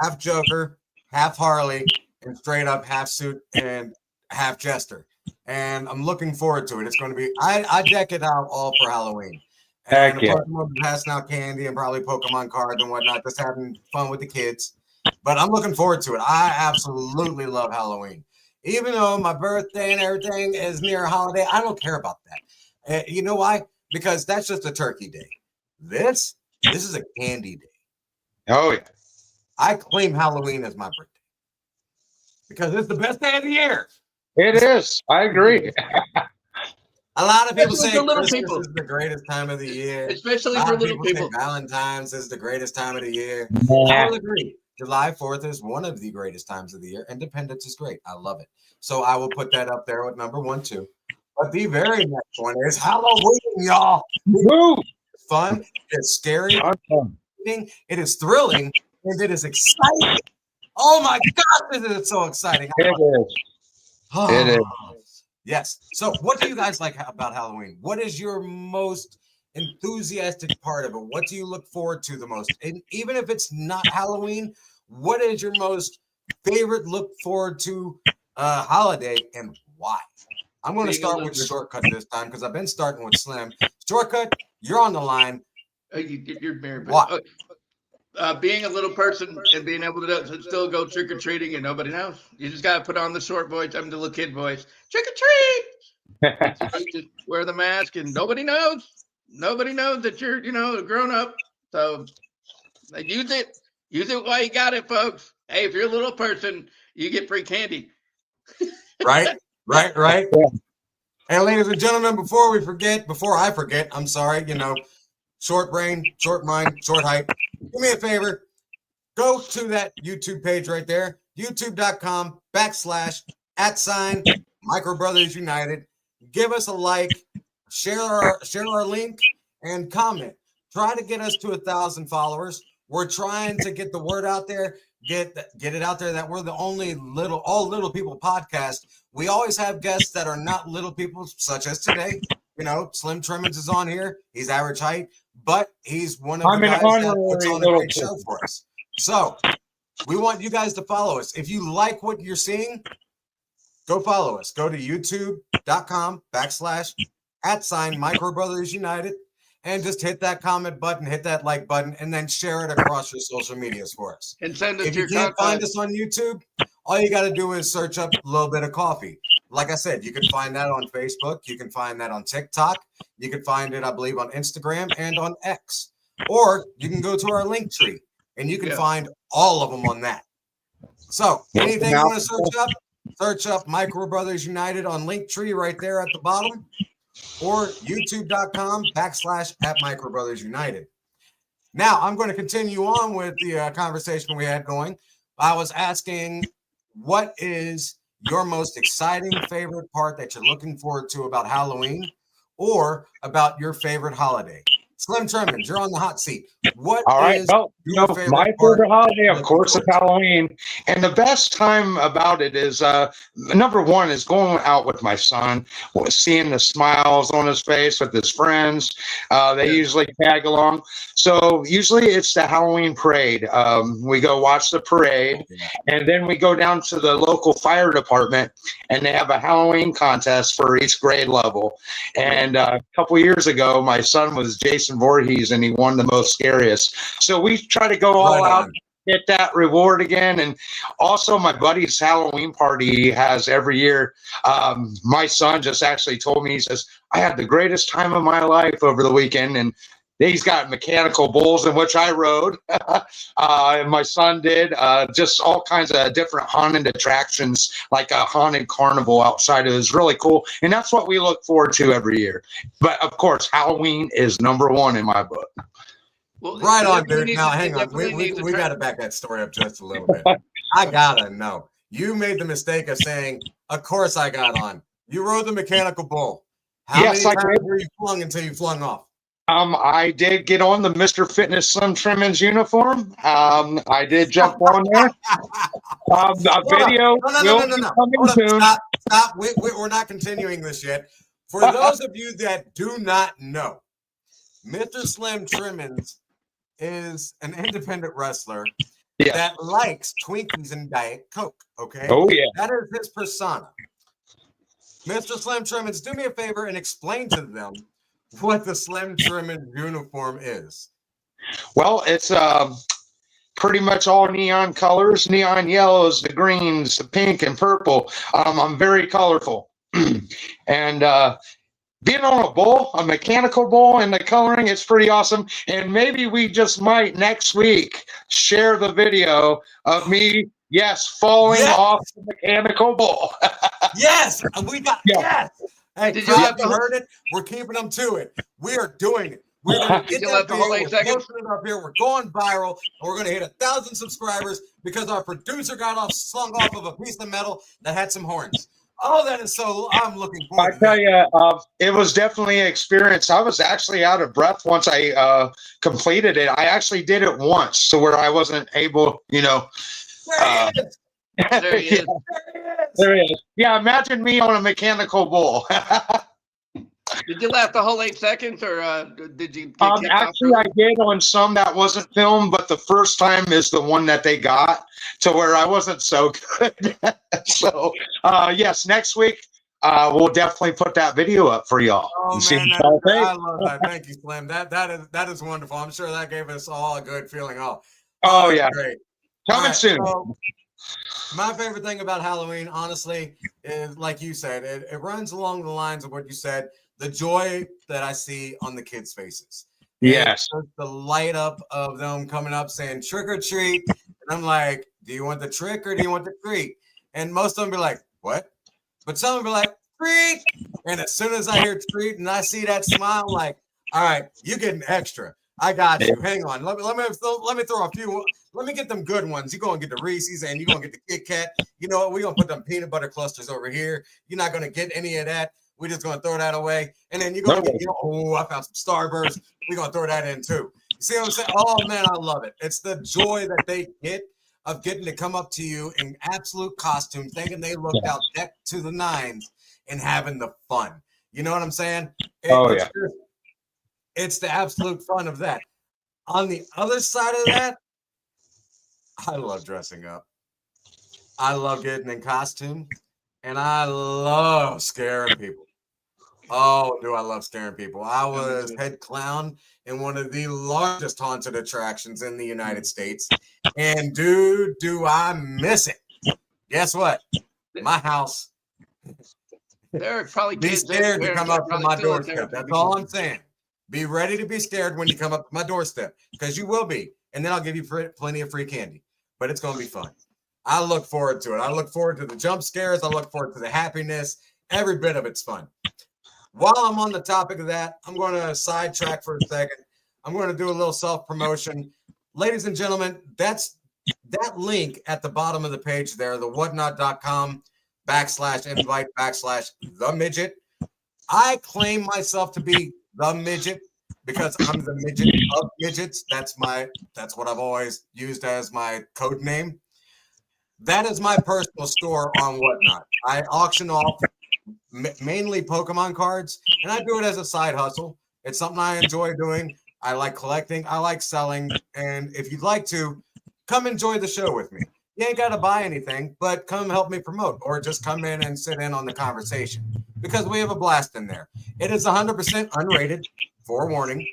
half Joker, half Harley, and straight up half suit and half Jester. And I'm looking forward to it. It's going to be, I deck it out all for Halloween. And of course, I'm going to be passing out candy and probably Pokemon cards and whatnot, just having fun with the kids. But I'm looking forward to it. I absolutely love Halloween. Even though my birthday and everything is near a holiday, I don't care about that. You know why? Because that's just a turkey day. This is a candy day. Oh, yeah. I claim Halloween as my birthday because it's the best day of the year. It is. I agree. A lot of people say Christmas is the greatest time of the year. Especially for little people. Valentine's is the greatest time of the year. I will agree. July 4th is one of the greatest times of the year. Independence is great. I love it. So I will put that up there with number 1, 2. But the very next one is Halloween, y'all. Woo! It's fun. It's scary. It is thrilling. And it is exciting. Oh my God, this is so exciting. It is. It is. Yes. So what do you guys like about Halloween? What is your most enthusiastic part of it? What do you look forward to the most? And even if it's not Halloween, what is your most favorite look forward to holiday and why? I'm going to start with Shortcut this time because I've been starting with Slim. Shortcut, you're on the line. You're very bad. What? Being a little person and being able to still go trick or treating and nobody knows. You just got to put on the short voice. I'm the little kid voice. Trick or treat. Just wear the mask and nobody knows. Nobody knows that you're, a grown up. So use it. Use it while you got it, folks. Hey, if you're a little person, you get free candy. Right. Yeah. And ladies and gentlemen, before I forget, I'm sorry, short brain, short mind, short height. Do me a favor. Go to that YouTube page right there, youtube.com/@Micro Brothers United. Give us a like, share our link, and comment. Try to get us to 1,000 followers. We're trying to get the word out there, get it out there that we're the only all little people podcast. We always have guests that are not little people, such as today. Slim Trimmins is on here. He's average height, but he's one of the guys that puts on a great show for us. So we want you guys to follow us. If you like what you're seeing, go follow us. Go to youtube.com/@ @Micro Brothers United, and just hit that comment button, hit that like button, and then share it across your social medias for us. And send us If you your can't find contact. us on YouTube, all you got to do is search up Lil Bit of Coffee. Like I said, you can find that on Facebook. You can find that on TikTok. You can find it, I believe, on Instagram and on X. Or you can go to our link tree, and you can find all of them on that. So anything you want to search up Micro Brothers United on Linktree right there at the bottom, or youtube.com/@Micro Brothers United. Now I'm going to continue on with the conversation we had going. I was asking, what is your most exciting favorite part that you're looking forward to about Halloween, or about your favorite holiday? Slim Tremens, you're on the hot seat. What All right. is Well, your favorite my part favorite holiday, of looking course, is forward to? Halloween. And the best time about it is number one is going out with my son, seeing the smiles on his face with his friends. They usually tag along. So usually it's the Halloween parade. We go watch the parade, and then we go down to the local fire department, and they have a Halloween contest for each grade level. And a couple years ago, my son was Jason Voorhees, and he won the most scariest. So we try to go all out, get that reward again. And also my buddy's Halloween party he has every year. My son just actually told me, he says, I had the greatest time of my life over the weekend. And he's got mechanical bulls in which I rode. And my son did just all kinds of different haunted attractions, like a haunted carnival outside. It was really cool. And that's what we look forward to every year. But of course, Halloween is number one in my book. Well, Right you on, definitely dude. need Now, to- you hang on. definitely need to We try- got to back that story up just a little bit. I got to know. You made the mistake of saying, of course I got on. You rode the mechanical bull. How Yes, many I times did. were you flung until you flung off? I did get on the Mr. Fitness Slim Tremens uniform. I did jump on there. A video will be coming Hold up. soon. Stop. We're not continuing this yet. For those of you that do not know, Mr. Slim Tremens is an independent wrestler that likes Twinkies and Diet Coke. Okay. Oh, yeah. That is his persona. Mr. Slim Tremens, do me a favor and explain to them what the Slim Tremens uniform is. Well, it's pretty much all neon colors, neon yellows, the greens, the pink and purple. I'm very colorful. And being on a bull, a mechanical bull, and the coloring, it's pretty awesome. And maybe we just might next week share the video of me, falling off the mechanical bull. Yes, we got yes. Hey, Did Crowd, you have you to- heard it? We're keeping them to it. We are doing it. We're going to Did get you that have to hold video. 8 We're seconds? posting it up here. We're going viral. And we're going to hit 1,000 subscribers because our producer got slung off of a piece of metal that had some horns. Oh, that is so. I'm looking forward to I tell that. you, it was definitely an experience. I was actually out of breath once I completed it. I actually did it once to where I wasn't able, There he is. There he is. There he is. Yeah, imagine me on a mechanical bull. Did you laugh the whole 8 seconds, or did you? Get kicked off Actually, I did on some that wasn't filmed, but the first time is the one that they got to where I wasn't so good. So, yes, next week we'll definitely put that video up for y'all. Oh See man, what y'all think. I love that. Thank you, Slim. That is wonderful. I'm sure that gave us all a good feeling. Oh, that's yeah. great. Coming All right, soon. so my favorite thing about Halloween, honestly, is like you said, it runs along the lines of what you said. The joy that I see on the kids' faces. Yes. And the light up of them coming up saying trick or treat. And I'm like, do you want the trick or do you want the treat? And most of them be like, what? But some of them be like, treat. And as soon as I hear treat and I see that smile, I'm like, all right, you getting extra. I got you. Hang on. Let me throw a few. Let me get them good ones. You're going to get the Reese's and you're going to get the Kit Kat. You know what? We're going to put them peanut butter clusters over here. You're not going to get any of that. We're just going to throw that away. And then you're going to get, I found some Starburst. We're going to throw that in too. You see what I'm saying? Oh, man, I love it. It's the joy that they get of getting to come up to you in absolute costume, thinking they looked out decked to the nines and having the fun. You know what I'm saying? It's the absolute fun of that. On the other side of that, I love dressing up. I love getting in costume. And I love scaring people. Oh, do I love scaring people? I was head clown in one of the largest haunted attractions in the United States. And dude, do I miss it. Guess what? My house. There are probably Be kids scared to anywhere come that up to probably my still in there. doorstep. That's all I'm saying. Be ready to be scared when you come up to my doorstep, because you will be. And then I'll give you plenty of free candy. But it's going to be fun. I look forward to it. I look forward to the jump scares. I look forward to the happiness. Every bit of it's fun. While I'm on the topic of that, I'm going to sidetrack for a second. I'm going to do a little self-promotion. Ladies and gentlemen, that's that link at the bottom of the page there, the whatnot.com/invite/the midget. I claim myself to be the midget because I'm the midget of midgets. That's what I've always used as my code name. That is my personal store on Whatnot. I auction off mainly Pokemon cards, and I do it as a side hustle. It's something I enjoy doing. I like collecting. I like selling. And if you'd like to, come enjoy the show with me. You ain't got to buy anything, but come help me promote, or just come in and sit in on the conversation, because we have a blast in there. It is 100% unrated, forewarning,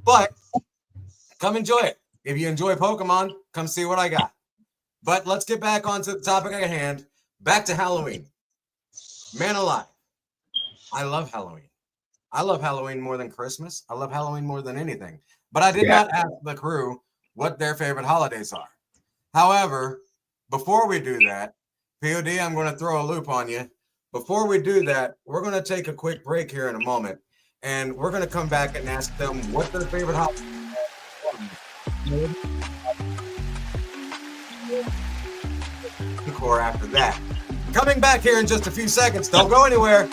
but come enjoy it. If you enjoy Pokemon, come see what I got. But let's get back onto the topic at hand. Back to Halloween. Man alive. I love Halloween. I love Halloween more than Christmas. I love Halloween more than anything. But I did not ask the crew what their favorite holidays are. However, before we do that, POD, I'm going to throw a loop on you. Before we do that, we're going to take a quick break here in a moment, and we're going to come back and ask them what their favorite holiday is. Encore after that. Coming back here in just a few seconds. Don't go anywhere.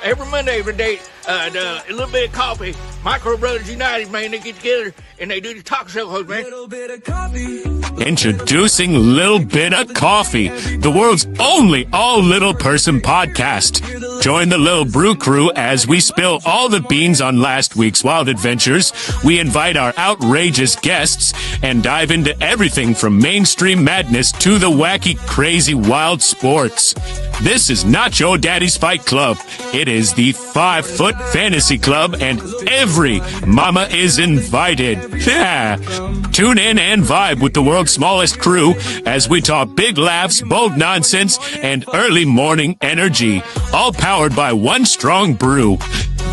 Every Monday, every day, a little bit of coffee. Micro Brothers United, man, they get together and they do the talk show host, man. Little bit of coffee. Introducing Lil Bit of Coffee, the world's only all-little person podcast. Join the Lil Brew Crew as we spill all the beans on last week's wild adventures. We invite our outrageous guests and dive into everything from mainstream madness to the wacky, crazy, wild sports. This is not your daddy's fight club. It is the 5-Foot Fantasy Club, and every mama is invited. Yeah. Tune in and vibe with the world's smallest crew as we talk big laughs, bold nonsense, and early morning energy. All powered by one strong brew.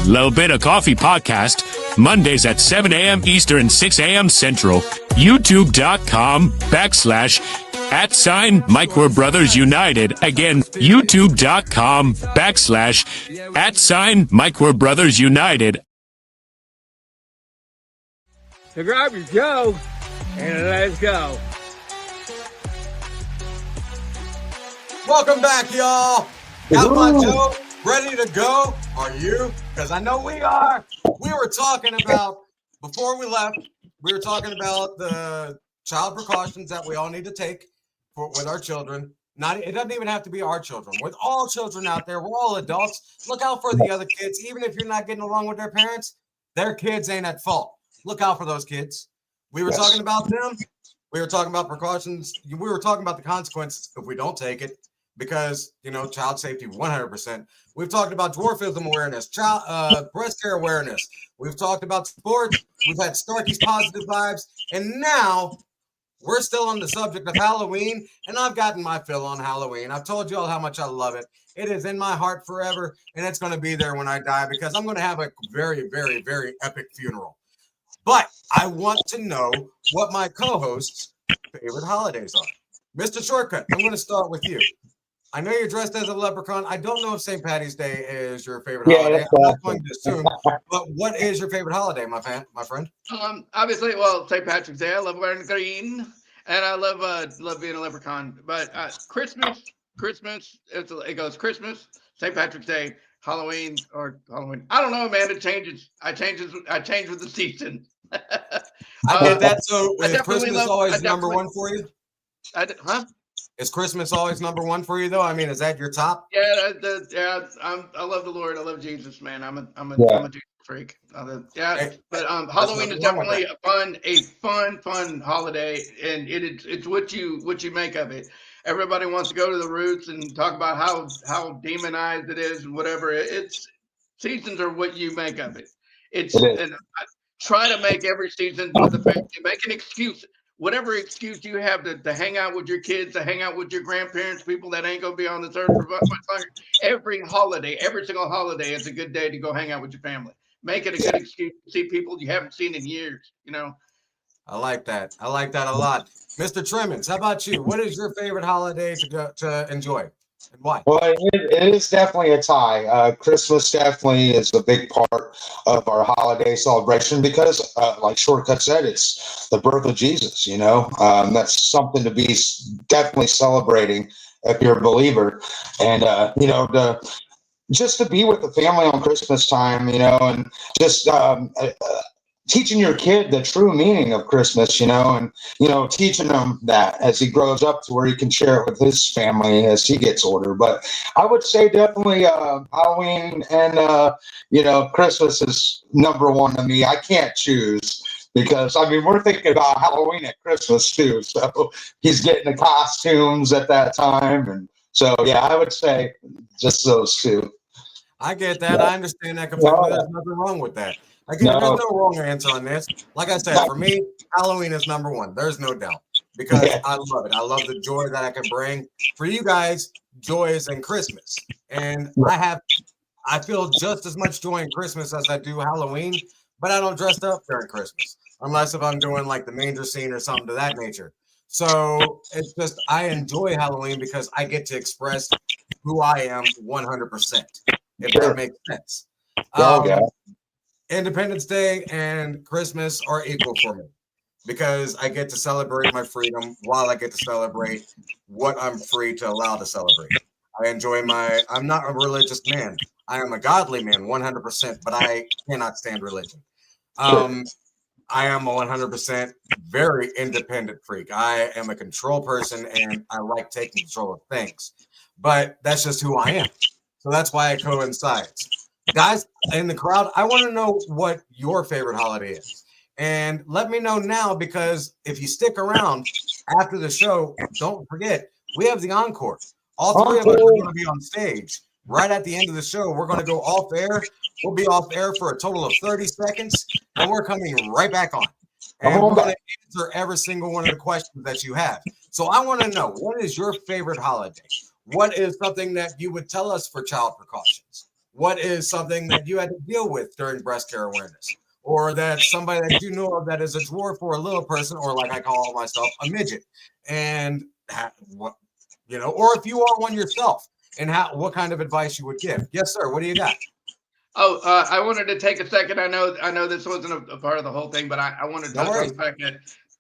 Lil Bit of Coffee podcast, Mondays at 7 a.m. Eastern, 6 a.m. Central. YouTube.com/@Micro Brothers United. Again, YouTube.com/@Micro Brothers United. So grab your Joe and let's go. Welcome back, y'all. Got my Joe ready to go? Are you? Because I know we are. We were talking about, before we left, we were talking about the child precautions that we all need to take with our children. It doesn't even have to be our children. With all children out there, we're all adults. Look out for the other kids. Even if you're not getting along with their parents, their kids ain't at fault. Look out for those kids. We were talking about them. We were talking about precautions. We were talking about the consequences if we don't take it, because, child safety 100%. We've talked about dwarfism awareness, breast care awareness. We've talked about sports. We've had Starkey's positive vibes. And now we're still on the subject of Halloween, and I've gotten my fill on Halloween. I've told you all how much I love it. It is in my heart forever, and it's going to be there when I die, because I'm going to have a very, very, very epic funeral. But I want to know what my co-hosts' favorite holidays are. Mr. Shortcut, I'm going to start with you. I know you're dressed as a leprechaun. I don't know if St. Patty's Day is your favorite holiday. I'm not going to assume. But what is your favorite holiday, my friend? Obviously, St. Patrick's Day. I love wearing green, and I love being a leprechaun. But Christmas, it goes Christmas, St. Patrick's Day, Halloween. I don't know, man. It changes. I change with the season. I get that. So is Christmas always number one for you? Huh? Is Christmas always number one for you, though? I mean, is that your top? Yeah, I love the Lord. I love Jesus, man. I'm a Jesus freak. But Halloween is definitely a fun holiday, and it's what you make of it. everybody wants to go to the roots and talk about how demonized it is and whatever. It's seasons are what you make of it. And I try to make every season with the family. Make an excuse, whatever excuse you have to hang out with your kids, to hang out with your grandparents, people that ain't gonna be on this earth for much longer. Every holiday, every single holiday, is a good day to go hang out with your family. Make it a good excuse to see people you haven't seen in years. I like that. I like that a lot. Mr. Trimmins, how about you? What is your favorite holiday to enjoy, and why? Well, it is definitely a tie. Christmas definitely is a big part of our holiday celebration because, like Shortcut said, it's the birth of Jesus. That's something to be definitely celebrating if you're a believer, and just to be with the family on Christmas time, and just teaching your kid the true meaning of Christmas, and teaching him that as he grows up to where he can share it with his family as he gets older. But I would say definitely Halloween and Christmas is number one to me. I can't choose because we're thinking about Halloween at Christmas too. So he's getting the costumes at that time, and so yeah, I would say just those two. I get that. I understand that completely. There's nothing wrong with that. There's no wrong answer on this. Like I said, for me, Halloween is number one. There's no doubt because I love it. I love the joy that I can bring. For you guys, joy is in Christmas. And I feel just as much joy in Christmas as I do Halloween, but I don't dress up during Christmas unless if I'm doing like the manger scene or something to that nature. So it's just, I enjoy Halloween because I get to express who I am 100%, if that makes sense. Independence Day and Christmas are equal for me because I get to celebrate my freedom while I get to celebrate what I'm free to allow to celebrate. I enjoy I'm not a religious man. I am a godly man, 100%, but I cannot stand religion. I am a 100% very independent freak. I am a control person and I like taking control of things, but that's just who I am. So that's why it coincides. Guys in the crowd, I want to know what your favorite holiday is. And let me know now, because if you stick around after the show, don't forget, we have the encore. All three of us are going to be on stage. Right at the end of the show, we're going to go off air. We'll be off air for a total of 30 seconds, and we're coming right back on. And we're going to answer every single one of the questions that you have. So I want to know, what is your favorite holiday? What is something that you would tell us for child precautions? What is something that you had to deal with during breast care awareness? Or that somebody that you know of that is a dwarf or a little person, or like I call myself, a midget. And or if you are one yourself, and what kind of advice you would give. Yes, sir. What do you got? I wanted to take a second. I know this wasn't a part of the whole thing, but I wanted to touch on the fact that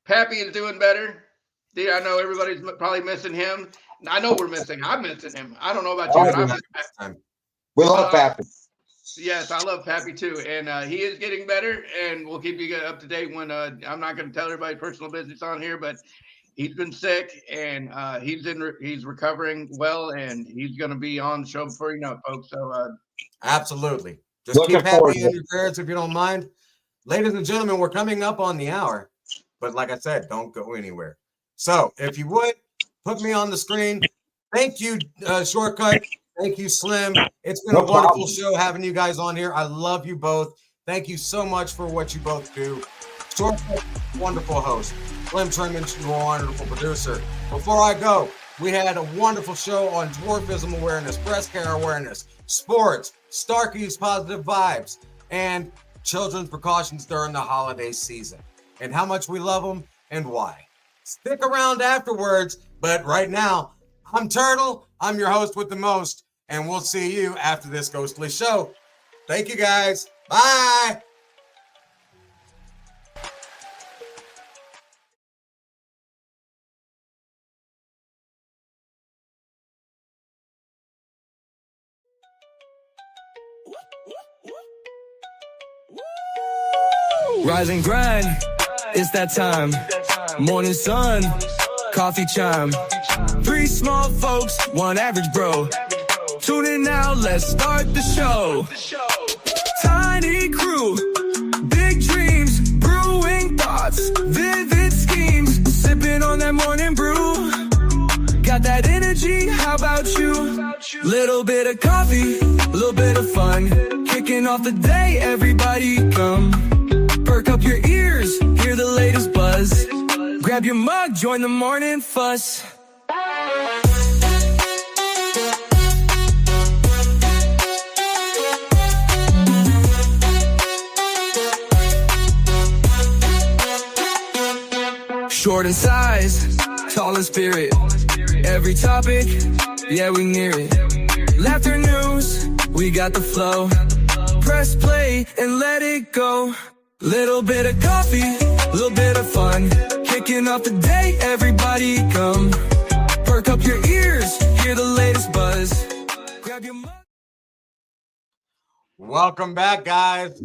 Pappy is doing better. I know everybody's probably missing him. I know we're missing. I'm missing him. I don't know about you, but I'm missing Pappy. We love Pappy. Yes, I love Pappy too, and he is getting better, and we'll keep you up to date when I'm not going to tell everybody personal business on here, but he's been sick and he's recovering well, and he's going to be on the show before you know it, folks. So absolutely, just keep Pappy in your prayers if you don't mind. Ladies and gentlemen, we're coming up on the hour, but like I said, don't go anywhere. So if you would put me on the screen, thank you, Shortcut. Thank you, Slim. It's been a wonderful show having you guys on here. I love you both. Thank you so much for what you both do. Shortcut, wonderful host. Slim Trimmins, you're a wonderful producer. Before I go, we had a wonderful show on dwarfism awareness, breast care awareness, sports, Starkey's positive vibes, and children's precautions during the holiday season, and how much we love them and why. Stick around afterwards, but right now, I'm Turtle. I'm your host with the most. And we'll see you after this ghostly show. Thank you, guys. Bye. Rise and grind, it's that time. Morning sun, coffee chime. 3 small folks, 1 average bro. Tune in now, let's start the show. Tiny crew, big dreams, brewing thoughts, vivid schemes. Sipping on that morning brew, got that Little bit of coffee, a little bit of fun. Kicking off the day, everybody come. Perk up your ears, hear the latest buzz. Grab your mug, join the morning fuss. Short in size, tall in spirit. Every topic, yeah, we near it. Laughter news, we got the flow. Press play and let it go. Little bit of coffee, little bit of fun. Kicking off the day, everybody come. Perk up your ears, hear the latest buzz. Grab your mug. Welcome back, guys.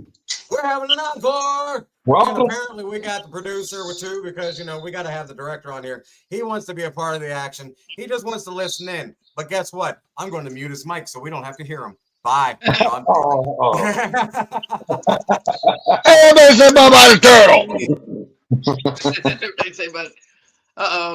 We're having an encore. Welcome. And apparently we got the producer with two because, you know, we got to have the director on here. He wants to be a part of the action. He just wants to listen in. But guess what? I'm going to mute his mic so we don't have to hear him. Bye. Oh. Hey, everybody say bye bye to Turtle. They say, but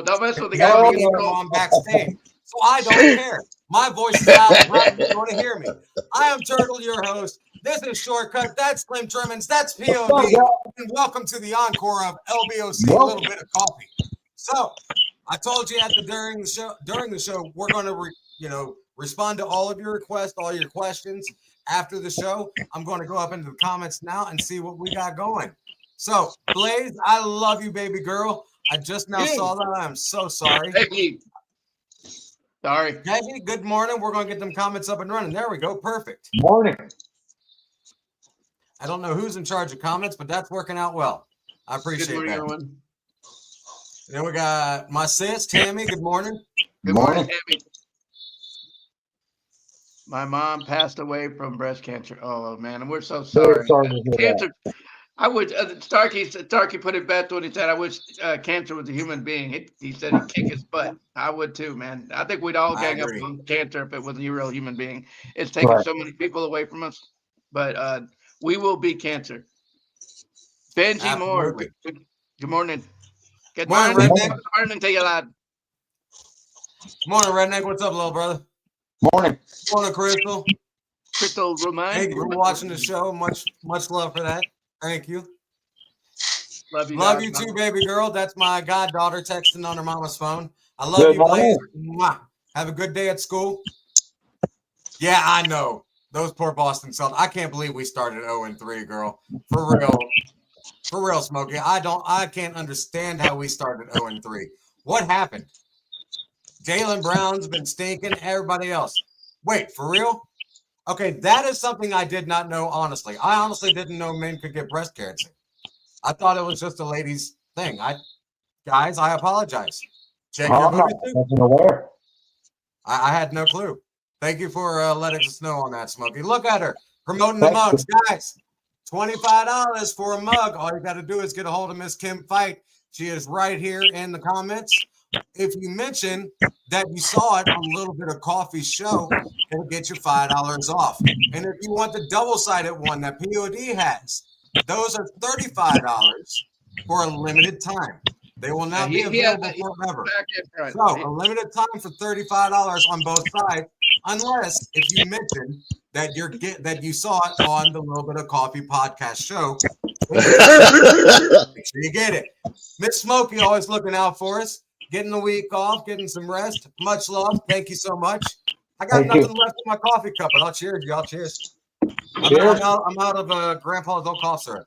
don't mess with the Got guy. me on backstage. So I don't care. My voice is loud. You want to hear me. I am Turtle, your host. This is Shortcut. That's Slim Trimmins. That's POD. And welcome to the encore of LBOC, a little bit of coffee. So I told you during the show, we're going to respond to all of your requests, all your questions after the show. I'm going to go up into the comments now and see what we got going. So Blaze, I love you, baby girl. I just now saw that. I'm so sorry. Peggy. Sorry. Peggy, good morning. We're going to get them comments up and running. There we go. Perfect. Morning. I don't know who's in charge of comments, but that's working out well. I appreciate Good morning, that. everyone. Then we got my sis, Tammy. Good morning. Good morning, Tammy. My mom passed away from breast cancer. Oh man, and we're so sorry. sorry to hear Cancer. I would. Starkey put it best when he said, "I wish cancer was a human being." He said he'd kick his butt. I would too, man. I think we'd all gang up on cancer if it was a real human being. It's taken so many people away from us, but we will beat cancer. Benji Moore. Good morning. Good morning. Good morning to you, lad. Morning, Redneck. What's up, little brother? Morning. Morning, Crystal. Crystal Romain. Thank you for watching the show. Much love for that. Thank you. Love you. Love you too, baby girl. That's my goddaughter texting on her mama's phone. I love you, Blaze. Mwah. Have a good day at school. Yeah, I know. Those poor Boston Celtics. I can't believe we started 0-3, girl. For real. For real, Smokey. I can't understand how we started 0-3. What happened? Jaylen Brown's been stinking. Everybody else. Wait, for real? Okay, that is something I did not know, honestly. I honestly didn't know men could get breast cancer. I thought it was just a ladies' thing. Guys, I apologize. Check your booty too. I had no clue. Thank you for letting us know on that, Smokey. Look at her promoting the mugs, guys. $25 for a mug. All you got to do is get a hold of Miss Kim Fight. She is right here in the comments. If you mention that you saw it on a Little Bit of Coffee show, it'll get you $5 off. And if you want the double-sided one that POD has, those are $35 for a limited time. They will not be available forever. So a limited time for $35 on both sides, unless if you mention that you saw it on the Little Bit of Coffee podcast show. Make sure you get it. Miss Smokey always looking out for us, getting the week off, getting some rest. Much love. Thank you so much. I got nothing left in my coffee cup, but I'll cheers y'all. Cheers. I'm out of Grandpa's old cough syrup.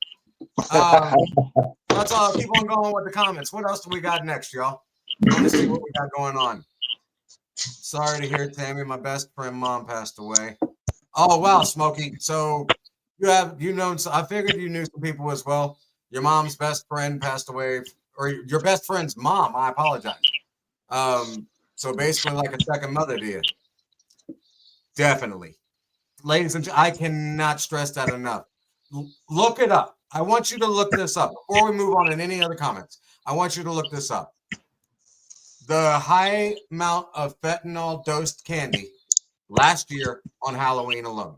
That's all. Keep on going with the comments. What else do we got next, y'all? Let me see what we got going on. Sorry to hear, Tammy. My best friend mom passed away. Oh wow, Smokey. So I figured you knew some people as well. Your mom's best friend passed away, or your best friend's mom. I apologize. So basically, like a second mother to you. Definitely, ladies and gentlemen, I cannot stress that enough. Look it up. I want you to look this up before we move on in any other comments. I want you to look this up. The high amount of fentanyl dosed candy last year on Halloween alone.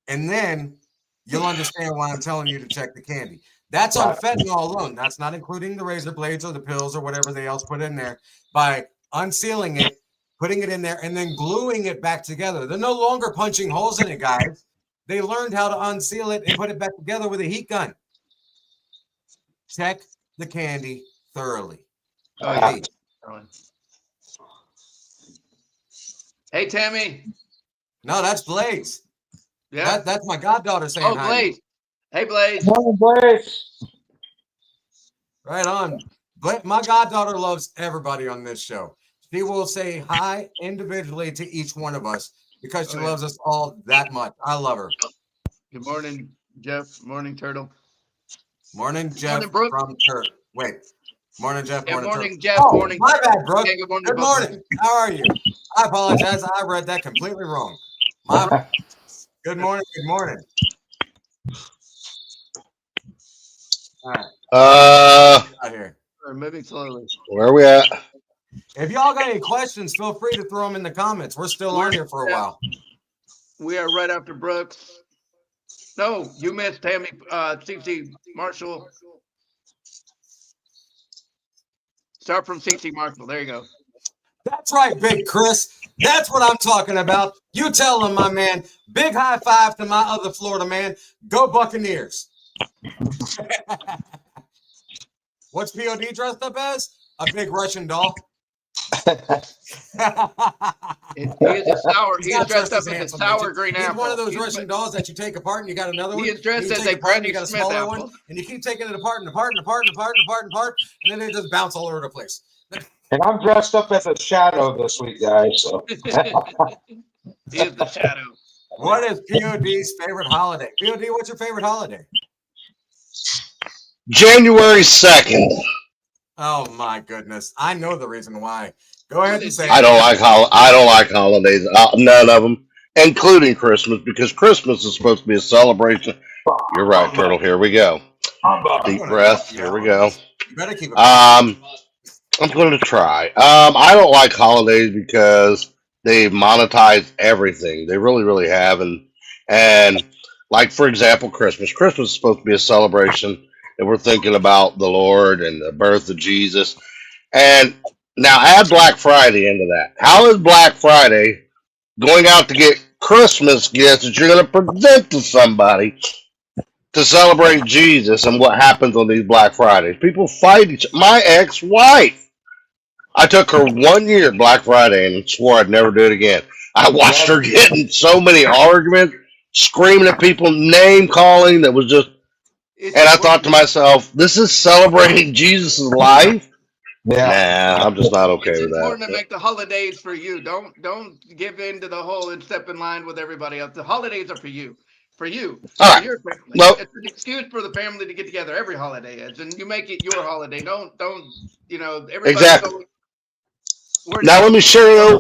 And then you'll understand why I'm telling you to check the candy. That's on fentanyl alone. That's not including the razor blades or the pills or whatever they else put in there. By unsealing it, putting it in there, and then gluing it back together. They're no longer punching holes in it, guys. They learned how to unseal it and put it back together with a heat gun. Check the candy thoroughly. Oh, yeah. Hey, Tammy. No, that's Blaze. Yeah. That's my goddaughter saying Oh, hi. Blaze. Hey, Blaze. Morning, Blaze. Right on. My goddaughter loves everybody on this show. She will say hi individually to each one of us because she loves us all that much. I love her. Good morning, Jeff. Morning, Turtle. Morning, Jeff. Morning, Brooke. From Turtle. Wait. Morning, Jeff. Yeah, Morning, morning, Turtle. Jeff. Oh, Morning. my bad, Brooke. Yeah, good morning. Good morning. How are you? I apologize. I read that completely wrong. Good morning. Good morning. All right. Out here. We're moving slowly. Where are we at? If y'all got any questions, feel free to throw them in the comments. We're still on here for a while. We are right after Brooks. No, you missed Tammy, CC Marshall. Start from CC Marshall. There you go. That's right, Big Chris. That's what I'm talking about. You tell him, my man. Big high five to my other Florida man. Go Buccaneers. What's POD dressed up as? A big Russian doll. He is dressed up as a sour green apple. He's one of those Russian dolls that you take apart and you got another one. He is dressed as a Granny Granny Smith apple. one, and you keep taking it apart, and then they just bounce all over the place. And I'm dressed up as a shadow this week, guys. So. He is the shadow. What is POD's favorite holiday? POD, what's your favorite holiday? January 2nd. Oh my goodness! I know the reason why. Go ahead and say. I don't like holidays. None of them, including Christmas, because Christmas is supposed to be a celebration. You're right, Turtle. Here we go. Deep breath. Here we go. You better keep it. I'm going to try. I don't like holidays because they monetize everything. They really, really have, and like for example, Christmas. Christmas is supposed to be a celebration, and we're thinking about the Lord and the birth of Jesus. And now add Black Friday into that. How is Black Friday going out to get Christmas gifts that you're going to present to somebody to celebrate Jesus? And what happens on these Black Fridays? People fight each. My ex-wife. I took her 1 year at Black Friday and swore I'd never do it again. I watched her get in so many arguments, screaming at people, name calling. That was just. And I thought to myself, this is celebrating Jesus' life? Yeah. Nah, I'm just not okay with It's that. important to make the holidays for you. Don't give in to the whole and step in line with everybody else. The holidays are for you. For you. All right. For your family. Well, it's an excuse for the family to get together. Every holiday is. And you make it your holiday. Don't everybody. Exactly. Now let me share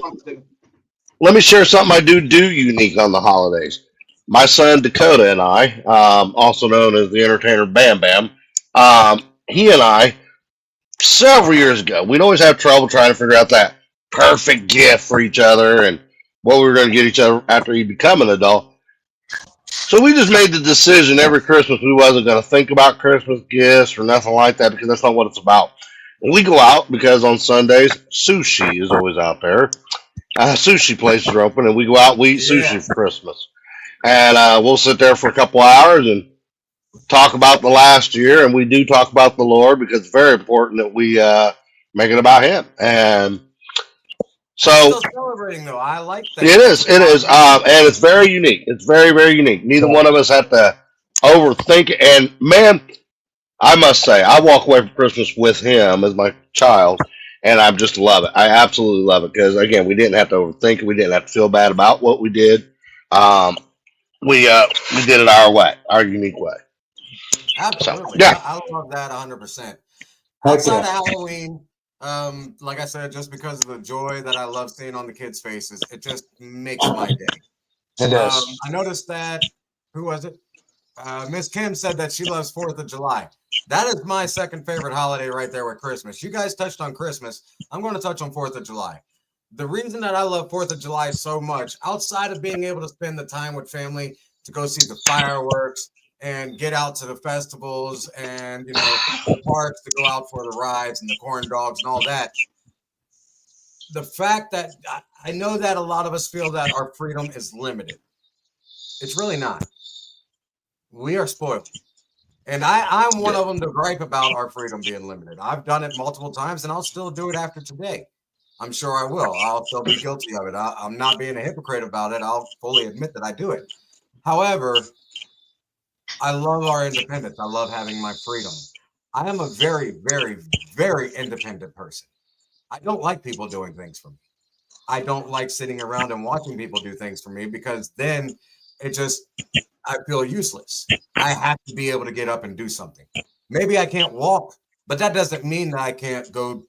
something I do unique on the holidays. My son Dakota and I, also known as the entertainer Bam Bam, he and I, several years ago, we'd always have trouble trying to figure out that perfect gift for each other and what we were going to get each other after he become an adult. So we just made the decision every Christmas we wasn't going to think about Christmas gifts or nothing like that because that's not what it's about. And we go out because on Sundays, sushi is always out there. Sushi places are open and we go out and we eat sushi for Christmas. And we'll sit there for a couple hours and talk about the last year. And we do talk about the Lord because it's very important that we make it about Him. And so still celebrating though. I like that. It is, and it's very unique. It's very, very unique. Neither one of us have to overthink it. And man, I must say, I walk away from Christmas with him as my child, and I just love it. I absolutely love it because again, we didn't have to overthink it. We didn't have to feel bad about what we did. We did it our way, our unique way. Absolutely. So, yeah. I love that 100%. Outside of Halloween, like I said, just because of the joy that I love seeing on the kids' faces, it just makes my day. It does. I noticed that, who was it? Miss Kim said that she loves 4th of July. That is my second favorite holiday right there with Christmas. You guys touched on Christmas. I'm going to touch on 4th of July. The reason that I love 4th of July so much, outside of being able to spend the time with family to go see the fireworks and get out to the festivals and, the parks to go out for the rides and the corn dogs and all that. The fact that I know that a lot of us feel that our freedom is limited. It's really not. We are spoiled. And I'm one of them to gripe about our freedom being limited. I've done it multiple times and I'll still do it after today. I'm sure I will. I'll still be guilty of it. I'm not being a hypocrite about it. I'll fully admit that I do it. However, I love our independence. I love having my freedom. I am a very, very, very independent person. I don't like people doing things for me. I don't like sitting around and watching people do things for me because then it just, I feel useless. I have to be able to get up and do something. Maybe I can't walk, but that doesn't mean that I can't go,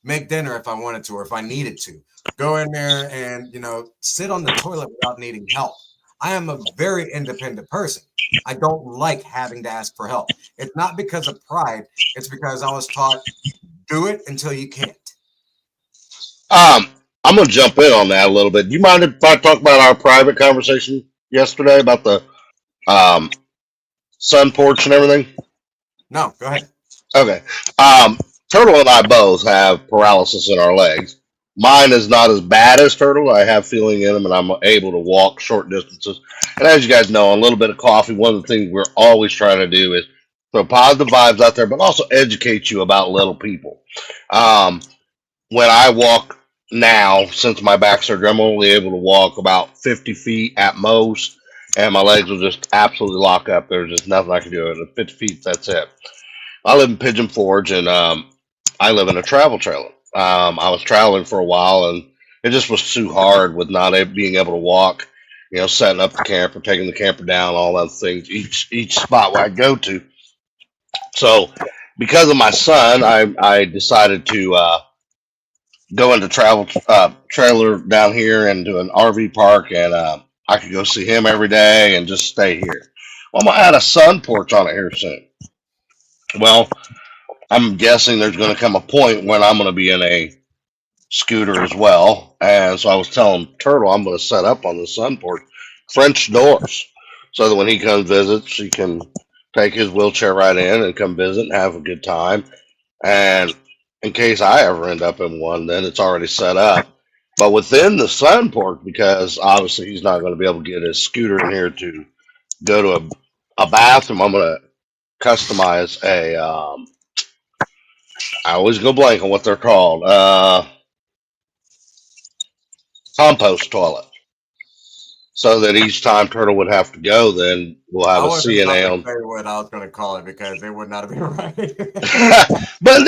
make dinner if I wanted to or if I needed to. Go in there and, sit on the toilet without needing help. I am a very independent person. I don't like having to ask for help. It's not because of pride. It's because I was taught do it until you can't. I'm gonna jump in on that a little bit. Do you mind if I talk about our private conversation yesterday about the um, sun porch and everything? No, go ahead. Okay. Turtle and I both have paralysis in our legs. Mine is not as bad as Turtle. I have feeling in them, and I'm able to walk short distances. And as you guys know, on a little bit of coffee, one of the things we're always trying to do is throw positive vibes out there, but also educate you about little people. Um, when I walk now, since my back surgery, I'm only able to walk about 50 feet at most, and my legs will just absolutely lock up. There's just nothing I can do. At 50 feet, that's it. I live in Pigeon Forge, and I live in a travel trailer. I was traveling for a while, and it just was too hard with not being able to walk. Setting up the camper, taking the camper down, all those things. Each spot where I go to. So, because of my son, I decided to go into travel trailer down here into an RV park, and I could go see him every day and just stay here. Well, I'm gonna add a sun porch on it here soon. Well, I'm guessing there's going to come a point when I'm going to be in a scooter as well. And so I was telling Turtle I'm going to set up on the sun porch French doors so that when he comes visits, he can take his wheelchair right in and come visit and have a good time. And in case I ever end up in one, then it's already set up. But within the sun porch, because obviously he's not going to be able to get his scooter in here to go to a bathroom, I'm going to customize I always go blank on what they're called. Compost toilet. So that each time Turtle would have to go, then we'll have I a wasn't about CNA to on. say what I was going to call it because it would not have been right. but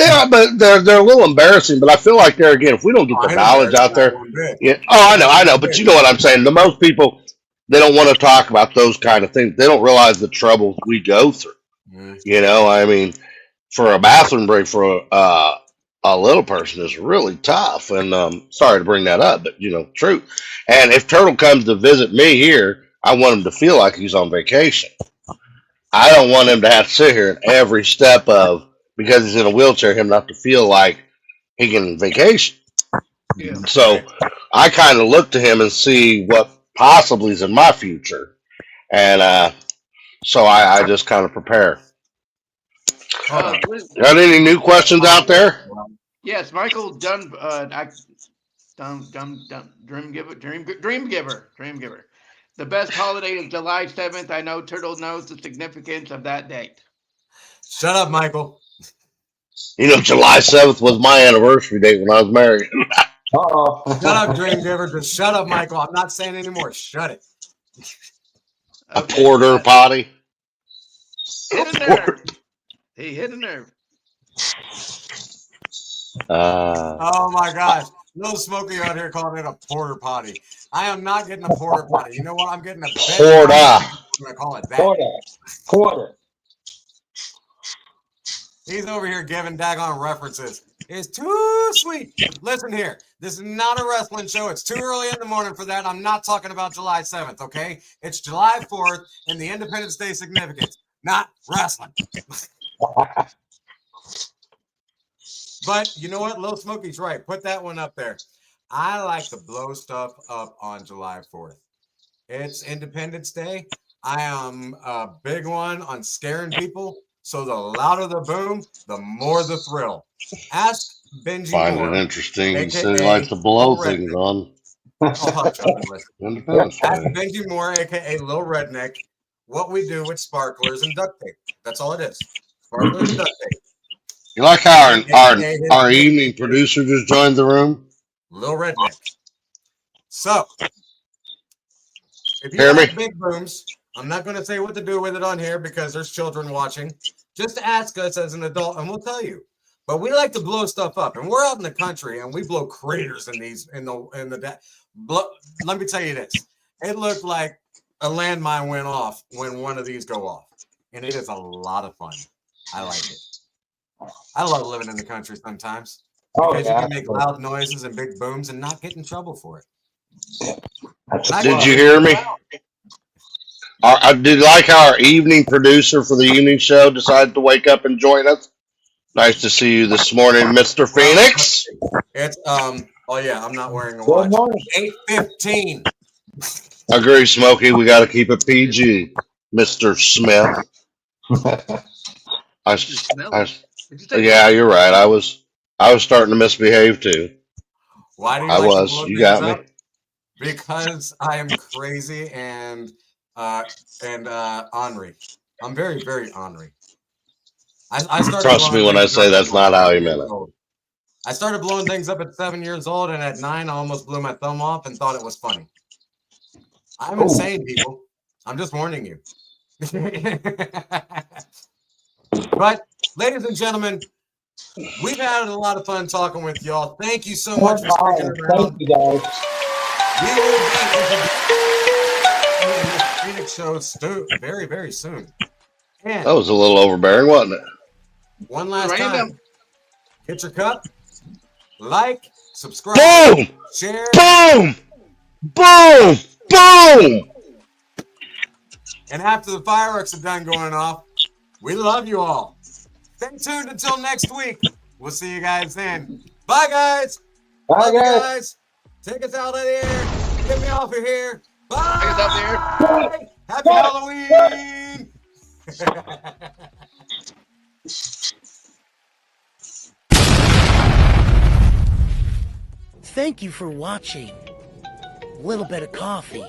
they're a little embarrassing. But I feel like there again, if we don't get the I ain't knowledge embarrassed, out not there, one bit. yeah. Oh, I Not know. one But bit. you know what I'm saying. The most people they don't want to talk about those kind of things. They don't realize the troubles we go through. I mean, for a bathroom break for a little person is really tough. And sorry to bring that up, but true. And if Turtle comes to visit me here, I want him to feel like he's on vacation. I don't want him to have to sit here and every step of because he's in a wheelchair, him not to feel like he can vacation. Yeah. So I kind of look to him and see what possibly is in my future, and so I just kind of prepare. Got any new questions out there? Yes, Michael Dunn. Dream Giver. The best holiday is July 7th. I know Turtle knows the significance of that date. Shut up, Michael. July 7th was my anniversary date when I was married. Shut up, Dream Giver. Just shut up, Michael. I'm not saying anymore. Shut it. A porter potty. Hit a nerve. He hit a nerve. Oh my gosh. Little Smokey out here calling it a porter potty. I am not getting a porter potty. You know what? I'm getting a porta. I'm going to call it that. Porter. He's over here giving daggone references. It's too sweet. Listen here. This is not a wrestling show. It's too early in the morning for that. I'm not talking about July 7th, okay? It's July 4th and the Independence Day significance, not wrestling. But you know what? Lil Smokey's right. Put that one up there. I like to blow stuff up on July 4th. It's Independence Day. I am a big one on scaring people. So the louder the boom, the more the thrill. Ask Benji Find Moore, it interesting. He said he likes aka to blow Lil things Redneck. on Oh, hush, up and listen. Independence Ask Day. Benji Moore, aka Lil Redneck, what we do with sparklers and duct tape. That's all it is. Sparklers and duct tape. You like how AKA his our big evening producer just joined the room? Lil Redneck. So, if you Hear me? have big booms, I'm not going to say what to do with it on here because there's children watching. Just ask us as an adult, and we'll tell you. But we like to blow stuff up, and we're out in the country, and we blow craters in these let me tell you this: it looked like a landmine went off when one of these go off, and it is a lot of fun. I like it. I love living in the country sometimes because you can make loud noises and big booms and not get in trouble for it. Did you hear me? I did like how our evening producer for the evening show decided to wake up and join us. Nice to see you this morning, Mr. Phoenix. It's oh yeah, I'm not wearing a watch. 8:15. Agree, Smokey. We got to keep it PG, Mr. Smith. Yeah, you're right. I was starting to misbehave too. Why do you I like was. to blow You things got me. up? Because I am crazy and ornery. I'm very, very ornery. I started Trust me blowing when I things say up that's when I was not how 7 he meant years it. old. I started blowing things up at 7 years old, and at 9, I almost blew my thumb off and thought it was funny. I'm insane, people. I'm just warning you. But, ladies and gentlemen, we've had a lot of fun talking with y'all. Thank you so much for sticking around. Thank you, guys. We will be introducing the Phoenix show very, very soon. And That was a little overbearing, wasn't it? one last Random. time, hit your cup, like, subscribe, Boom! share, Boom! Boom! Boom! and after the fireworks are done going off, we love you all. Stay tuned until next week. We'll see you guys then. Bye, guys. Bye, Love you guys. guys. Take us out of here. Get me off of here. Bye. Take us out there. Happy Halloween. Thank you for watching Little Bit of Coffee.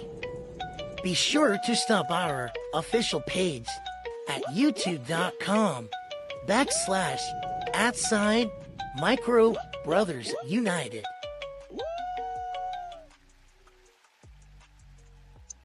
Be sure to stop by our official page at youtube.com/@Micro Brothers United.